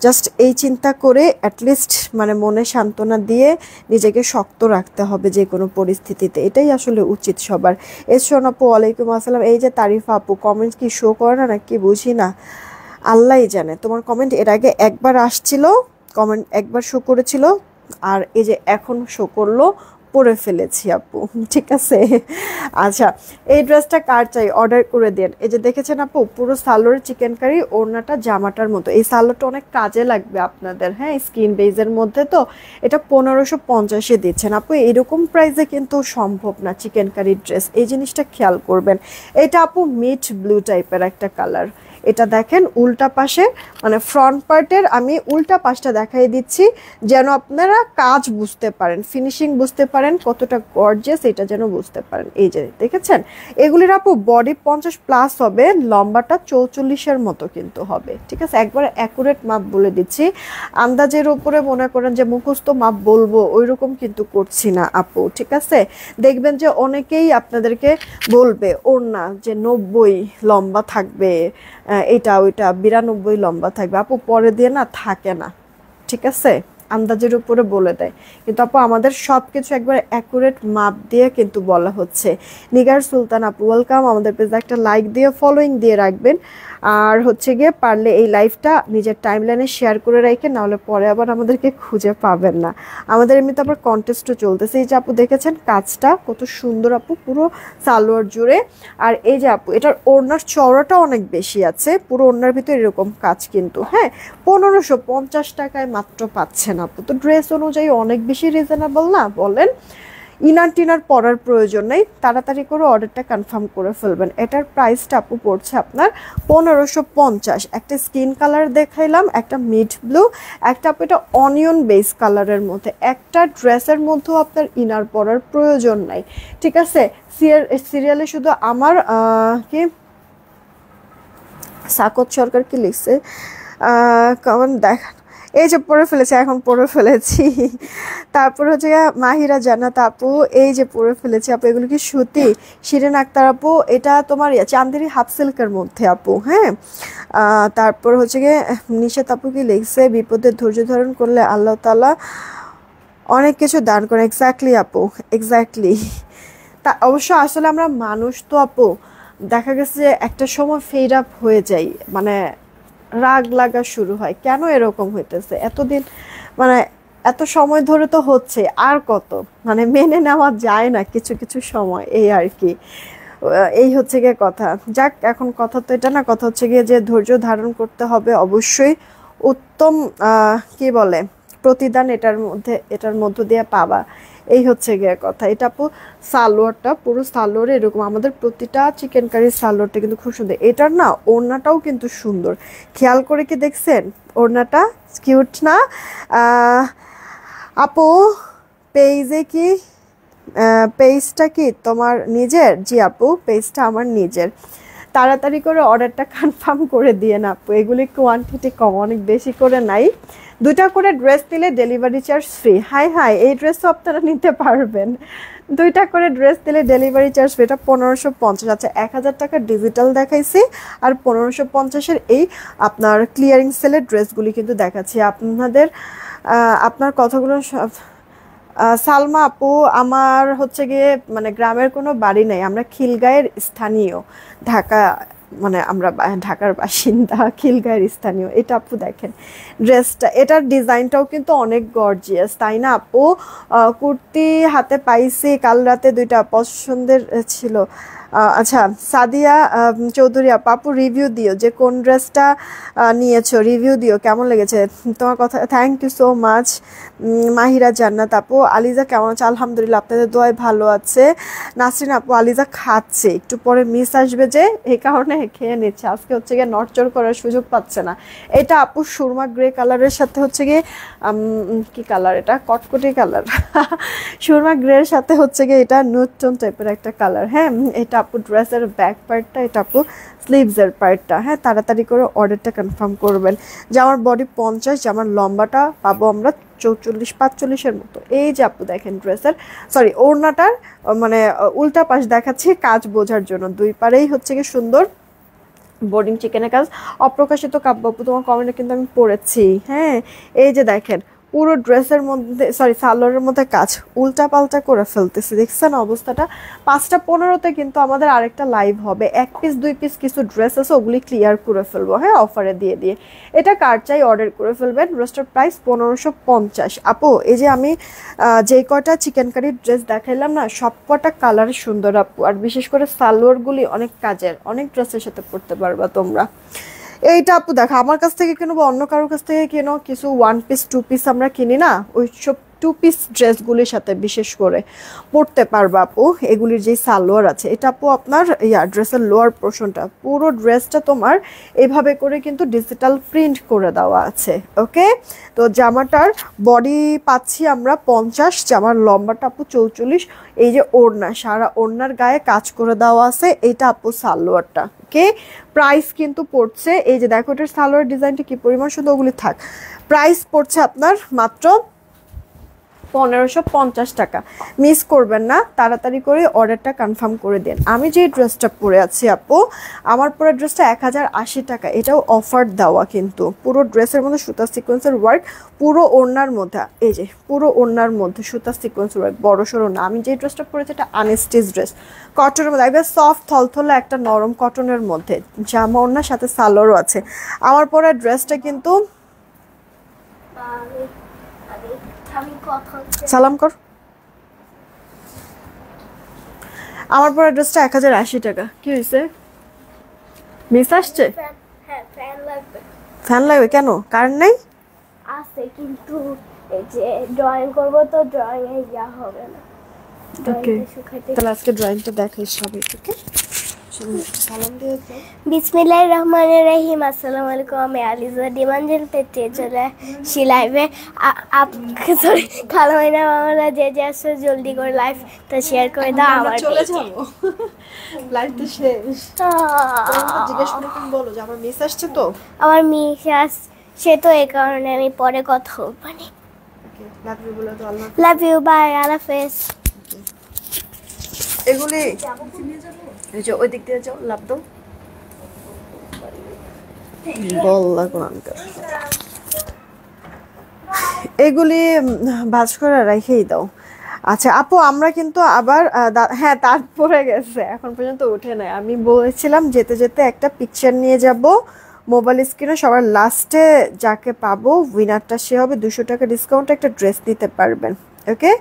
Speaker 1: জাস্ট এই চিন্তা করে অ্যাটলিস্ট মানে মনে সান্ত্বনা দিয়ে নিজেকে শক্ত রাখতে হবে যে কোনো পরিস্থিতিতে, এটাই আসলে উচিত সবার। এসন আপু, ওয়ালাইকুম আসসালাম। এই যে তারিফা আপু, কমেন্ট কি শো করে না নাকি বুঝি না, আল্লাহই জানে। তোমার কমেন্ট এর আগে একবার আসছিল, কমেন্ট একবার শো করেছিল, আর এই যে এখন শো করলো, পরে ফেলেছি আপু, ঠিক আছে? আচ্ছা, এই ড্রেসটা কার চাই অর্ডার করে দেন। এই যে দেখেছেন আপু, পুরো সালোয়ার চিকেন কারি, ওড়নাটা জামাটার মতো। এই সালোয়ারটা অনেক কাজে লাগবে আপনাদের। হ্যাঁ, স্কিন বেজের মধ্যে তো এটা 1550-এ দিচ্ছেন আপু। এরকম প্রাইসে কিন্তু সম্ভব না চিকেন কারি ড্রেস, এই জিনিসটা খেয়াল করবেন। এটা আপু মিট ব্লু টাইপের একটা কালার, এটা দেখেন উল্টা পাশে মানে ফ্রন্ট পার্টের আমি উল্টা পাশটা দেখাই দিচ্ছি যেন আপনারা কাজ বুঝতে পারেন, ফিনিশিং বুঝতে পারেন কতটা গর্জিয়াস এটা যেন বুঝতে পারেন। এই যে দেখেছেন এগুলির আপু বডি 50 প্লাস হবে, লম্বাটা 44-এর মতো কিন্তু হবে, ঠিক আছে? একবারে অ্যাকুরেট মাপ বলে দিচ্ছি, আন্দাজের উপরে মনে করেন যে মুখস্থ মাপ বলবো ওইরকম কিন্তু করছি না আপু, ঠিক আছে? দেখবেন যে অনেকেই আপনাদেরকে বলবে ওড়না যে 90 লম্বা থাকবে, এটা ওইটা 92 লম্বা থাকবে, আপু পরে দিয়ে না থাকে না, ঠিক আছে? আন্দাজের উপরে বলে দেয়, কিন্তু আপু আমাদের সব কিছু একবার অ্যাকুরেট মাপ দিয়ে কিন্তু বলা হচ্ছে। নিগার সুলতান আপু ওয়েলকাম, আমাদের পেজে একটা লাইক দিয়ে ফলোইং দিয়ে রাখবেন, আর হচ্ছে গিয়ে পারলে এই লাইভটা নিজের টাইমলাইনে শেয়ার করে রাখেন, নাহলে পরে আবার আমাদেরকে খুঁজে পাবেন না। আমাদের এমনিতে আবার কন্টেস্টও চলতেছে। এই যে আপু দেখেছেন কাজটা কত সুন্দর আপু, পুরো সালোয়ার জুড়ে। আর এই যে আপু এটার ওড়নার চওড়াটা অনেক বেশি আছে, পুরো ওড়নার ভিতরে এরকম কাজ কিন্তু, হ্যাঁ 1550 টাকায় মাত্র পাচ্ছেন আপু। তো ড্রেস অনুযায়ী অনেক বেশি রিজনেবল না বলেন? ইনার টিনার পরার প্রয়োজন নেই, তাড়াতাড়ি করে অর্ডারটা কনফার্ম করে ফেলবেন। এটার প্রাইসটা আপু পড়ছে আপনার 1550। একটা স্কিন কালার দেখাইলাম, একটা মিড ব্লু, একটা আপু এটা অনিয়ন বেস কালারের মধ্যে। একটা ড্রেসের মধ্যেও আপনার ইনার পরার প্রয়োজন নাই, ঠিক আছে? সিরিয়ালে শুধু আমার কি সাকত সরকার কি লিখছে কমেন্ট দেখান, এই যে পড়ে ফেলেছি, এখন পড়ে ফেলেছি। তারপর হচ্ছে মাহিরা জান্নাত আপু, এই যে পড়ে ফেলেছি আপু, এগুলো কি সুতি? শিরিন আক্তার আপু এটা তোমার চান্দেরি হাফ সিল্কের মধ্যে আপু, হ্যাঁ। তারপর হচ্ছে গিয়ে নিশাত আপু কি লিখছে, বিপদের ধৈর্য ধারণ করলে আল্লাহ তাআলা অনেক কিছু দান করে। এক্স্যাক্টলি আপু, এক্স্যাক্টলি। তা অবশ্য আসলে আমরা মানুষ তো আপু, দেখা গেছে যে একটা সময় ফেড আপ হয়ে যায়, মানে রাগ লাগা শুরু হয়, কেন এরকম হইতেছে এতদিন, মানে এত সময় ধরে তো হচ্ছে, আর কত, মানে মেনে নেওয়া যায় না কিছু কিছু সময়, এই আর কি। এই হচ্ছে গিয়ে কথা। যাক এখন কথা তো এটা না, কথা হচ্ছে গিয়ে যে ধৈর্য ধারণ করতে হবে অবশ্যই, উত্তম কি বলে প্রতিদান এটার মধ্য দিয়ে পাবা, এই হচ্ছে গিয়ে কথা। এটা আপু সালোয়ারটা, পুরো সালোয়ারে এরকম, আমাদের প্রতিটা চিকেন কারির সালোয়ারটা কিন্তু খুব সুন্দর। এটার না ওড়নাটাও কিন্তু সুন্দর, খেয়াল করে কি দেখছেন ওড়নাটা? কিউট না আপু? পেজে কি পেজটা কি তোমার নিজের? জি আপু পেজটা আমার নিজের। তাড়াতাড়ি করে অর্ডারটা কনফার্ম করে দিয়ে না আপু, এগুলি কোয়ান্টিটি কম, অনেক বেশি করে নাই। 2টা করে ড্রেস নিলে delivery charge free. High high, এই ড্রেসও আপনারা নিতে পারবেন, 2টা করে ড্রেস দিলে ডেলিভারি চার্জ ফ্রি। এটা 1550। আচ্ছা 1000 টাকা ডিজিটাল দেখাইছি, আর 1550-এর এই আপনার ক্লিয়ারিং সেলের ড্রেসগুলি কিন্তু দেখাচ্ছি আপনাদের। আপনার কথাগুলো সালমা আপু, আমার হচ্ছে গিয়ে মানে গ্রামের কোনো বাড়ি নেই, আমরা খিলগাঁয়ের স্থানীয়, ঢাকা মানে আমরা ঢাকার বাসিন্দা, খিলগাঁয়ের স্থানীয়। এটা আপু দেখেন ড্রেসটা, এটার ডিজাইনটাও কিন্তু অনেক গর্জিয়াস, তাই না আপু? কুর্তি হাতে পাইছি কাল রাতে, 2টা পছন্দের ছিল। আচ্ছা সাদিয়া চৌধুরী আপু রিভিউ দিও যে কোন ড্রেসটা নিয়েছো, রিভিউ দিও কেমন লেগেছে তোমার কথা। Thank you so much. Mahira Jannat আপু, আলিজা কেমন আছে? আলহামদুলিল্লাহ, আপনাদের দোয়ায় ভালো আছে। নাসরিন আপু, আলিজা খাচ্ছে, একটু পরে মিস আসবে যে এই কারণে খেয়ে নিচ্ছে, আজকে হচ্ছে গিয়ে নড়চড় করার সুযোগ পাচ্ছে না। এটা আপু সুরমা গ্রে কালারের সাথে হচ্ছে গিয়ে কি কালার এটা, কটকটি কালার সুরমা গ্রের সাথে হচ্ছে গিয়ে এটা নুটন টাইপের একটা কালার, হ্যাঁ। এটা আপু ড্রেসের ব্যাক পার্টটা, এটা আপু স্লিভসের পার্টটা, হ্যাঁ। তাড়াতাড়ি করে অর্ডারটা কনফার্ম করবেন। জামার বডি 50, জামার লম্বাটা পাবো আমরা 44-45-এর মতো। এই যে আপু দেখেন ড্রেসের, সরি ওড়নাটার মানে উল্টা পাশ দেখাচ্ছি কাজ বোঝার জন্য, 2 পারেই হচ্ছে কি সুন্দর বোর্ডিং চিকেনের কাজ। অপ্রকাশিত কাব্য আপু তোমার কমেন্টে কিন্তু আমি পড়েছি, হ্যাঁ। এই যে দেখেন পুরো ড্রেসের মধ্যে, সরি সালোয়ারের মধ্যে কাজ উল্টা পাল্টা করে ফেলতেছি, দেখছেন অবস্থাটা। 5টা 15-তে কিন্তু আমাদের আরেকটা লাইভ হবে, 1 পিস 2 পিস কিছু ড্রেস আছে, ওগুলি ক্লিয়ার করে ফেলবো, হ্যাঁ, অফারে দিয়ে দিয়ে। এটা কার চাই অর্ডার করে ফেলবেন। ড্রেসটার প্রাইস 1550 আপু। এই যে আমি যেই কটা চিকেন কারির ড্রেস দেখাইলাম না, সব কটা কালার সুন্দর আপু, আর বিশেষ করে সালোয়ারগুলি অনেক কাজের, অনেক ড্রেসের সাথে পরতে পারবা তোমরা। এইটা আপু দেখো, আমার কাছ থেকে কেনো বা অন্য কারোর কাছ থেকে কেনো, কিছু 1 পিস 2 পিস আমরা কিনি না, ওই সব টু পিস ড্রেসগুলির সাথে বিশেষ করে পরতে পারবা আপু। এগুলির যে সালোয়ার আছে, এটা আপু আপনার ড্রেসের লোয়ার পোর্শনটা, পুরো ড্রেসটা তোমার এভাবে করে কিন্তু ডিজিটাল প্রিন্ট করে দেওয়া আছে। ওকে, তো জামাটার বডি পাচ্ছি আমরা 50, জামার লম্বাটা আপু 44। এই যে ওড়না, সারা ওড়নার গায়ে কাজ করে দেওয়া আছে, এটা আপু সালোয়ারটা। ওকে, প্রাইস কিন্তু পড়ছে, এই যে দেখো এটার সালোয়ার ডিজাইনটা কি পরিমাণ সুন্দর, ওগুলি থাক। প্রাইস পড়ছে আপনার মাত্র 1550 টাকা। মিস করবেন না, তাড়াতাড়ি করে অর্ডারটা কনফার্ম করে দিন। আমি যে ড্রেসটা পরে আছি আপু, আমার পরে ড্রেসটা 1080 টাকা, এটাও অফার দেওয়া কিন্তু। পুরো ড্রেসের মধ্যে সুতা সিকোয়েন্সের ওয়ার্ক, পুরো ওড়নার মধ্যে, এই যে পুরো ওড়নার মধ্যে সুতা সিকোয়েন্সের ওয়ার্ক, বড় সড়ো না। আমি যে ড্রেসটা পরেছি এটা আনস্টিচ ড্রেস, কটনের মধ্যে একবার সফট থলথলে একটা নরম কটনের মধ্যে, জামা ওড়নার সাথে সালোয়ারও আছে। আমার পরে ড্রেসটা কিন্তু সালাম কর, আমার পরে ড্রেসটা 1080 টাকা। কি হয়েছে, মিস আসছে? ফ্যান লাগবে কেন, কারেন্ট নাই
Speaker 2: আছে, কিন্তু এই যে ড্রয়িং করব তো ড্রয়িং এ যা হবে না।
Speaker 1: ওকে, তাহলে আজকে ড্রয়িংটা দেখাই সবাই। ওকে, সালাম দিয়ে দাও।
Speaker 2: বিসমিল্লাহির রহমানির রহিম। আসসালামু আলাইকুম, আমি আলিজা ডিমান্ডেল পেতে চলে আসি লাইভে। সরি, খালো না মামারা, যে যে আসছে জলদি করে লাইভটা শেয়ার করে দাও। আমার
Speaker 1: চলে যাবো, লাইভ তো শেষ। জিজ্ঞেস করে তুমি বলো যে আমার মিস আসছে, তো
Speaker 2: আমার মিস সে তো এই কারণে আমি পরে কথা বলবো।
Speaker 1: লাভ ইউ বলে দাও। আল্লাহ
Speaker 2: লাভ ইউ, বাই, আল্লাহ হাফেজ।
Speaker 1: এগুলি এই যে ওই দিক দিয়ে যাও, লাভ দাও, বল্লা কোরআনকার। এগুলি ভাঁজ করে রেখেই দাও। আচ্ছা আপু, আমরা কিন্তু আবার হ্যাঁ, তারপরে গেছে, এখন পর্যন্ত উঠে নাই। আমি বলেছিলাম যেতে যেতে একটা পিকচার নিয়ে যাব মোবাইল স্ক্রিনে, সবার লাস্টে যাকে পাবো উইনারটা সে হবে 200 টাকা ডিসকাউন্টে একটা ড্রেস নিতে পারবেন। ওকে,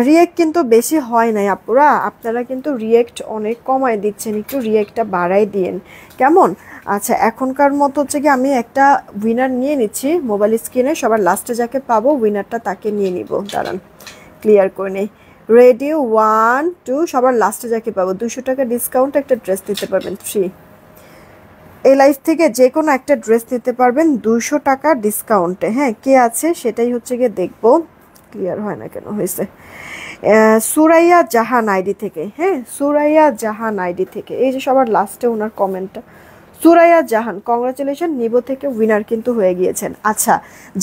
Speaker 1: রিয়েক্ট কিন্তু বেশি হয় নাই আপুরা, আপনারা কিন্তু রিয়েক্ট অনেক কমায় দিচ্ছেন, একটু রিয়েক্টটা বাড়াই দিন কেমন। আচ্ছা, এখনকার মতো হচ্ছে কি আমি একটা উইনার নিয়ে নিচ্ছি মোবাইল স্ক্রিনে, সবার লাস্টে যাকে পাবো উইনারটা তাকে নিয়ে নিব। দাঁড়ান, ক্লিয়ার করে নেই। রেডি, 1 2, সবার লাস্টে যাকে পাবো 200 টাকা ডিসকাউন্ট একটা ড্রেস নিতে পারবেন। 3, এই লাইফ থেকে যে কোনো একটা ড্রেস নিতে পারবেন 200 টাকা ডিসকাউন্টে। হ্যাঁ, কে আছে সেটাই হচ্ছে গিয়ে দেখবো। ক্লিয়ার হয় না কেন, হয়েছে। সুরাইয়া জাহান আইডি থেকে, হ্যাঁ সুরাইয়া জাহান আইডি থেকে, এই যে সবার লাস্টে ওনার কমেন্টটা, সুরাইয়া জাহান, কংগ্রাচুলেশন, নিবো থেকে উইনার কিন্তু হয়ে গিয়েছেন। আচ্ছা,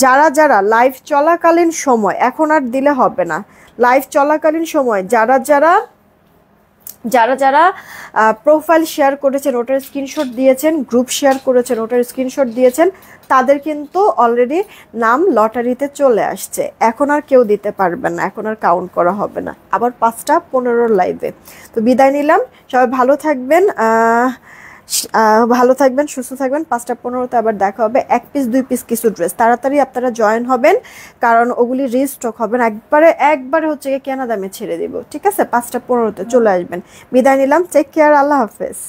Speaker 1: যারা যারা লাইভ চলাকালীন সময়, এখন আর দিলে হবে না, লাইভ চলাকালীন সময় যারা যারা যারা যারা প্রোফাইল শেয়ার করেছেন ওটার স্ক্রিনশট দিয়েছেন, গ্রুপ শেয়ার করেছেন ওটার স্ক্রিনশট দিয়েছেন, তাদের কিন্তু অলরেডি নাম লটারিতে চলে আসছে। এখন আর কেউ দিতে পারবে না, এখন আর কাউন্ট করা হবে না। আবার 5টা 15 লাইভে। তো বিদায় নিলাম, সবাই ভালো থাকবেন, ভালো থাকবেন, সুস্থ থাকবেন। 5টা 15তে আবার দেখা হবে। 1 পিস 2 পিস কিছু ড্রেস তাড়াতাড়ি আপনারা জয়েন হবেন, কারণ ওগুলি রিস্টক হবে না, একবারে হচ্ছে গিয়ে কেনা দামে ছেড়ে দিব। ঠিক আছে, 5টা 15তে চলে আসবেন। বিদায় নিলাম, টেক কেয়ার, আল্লাহ হাফেজ।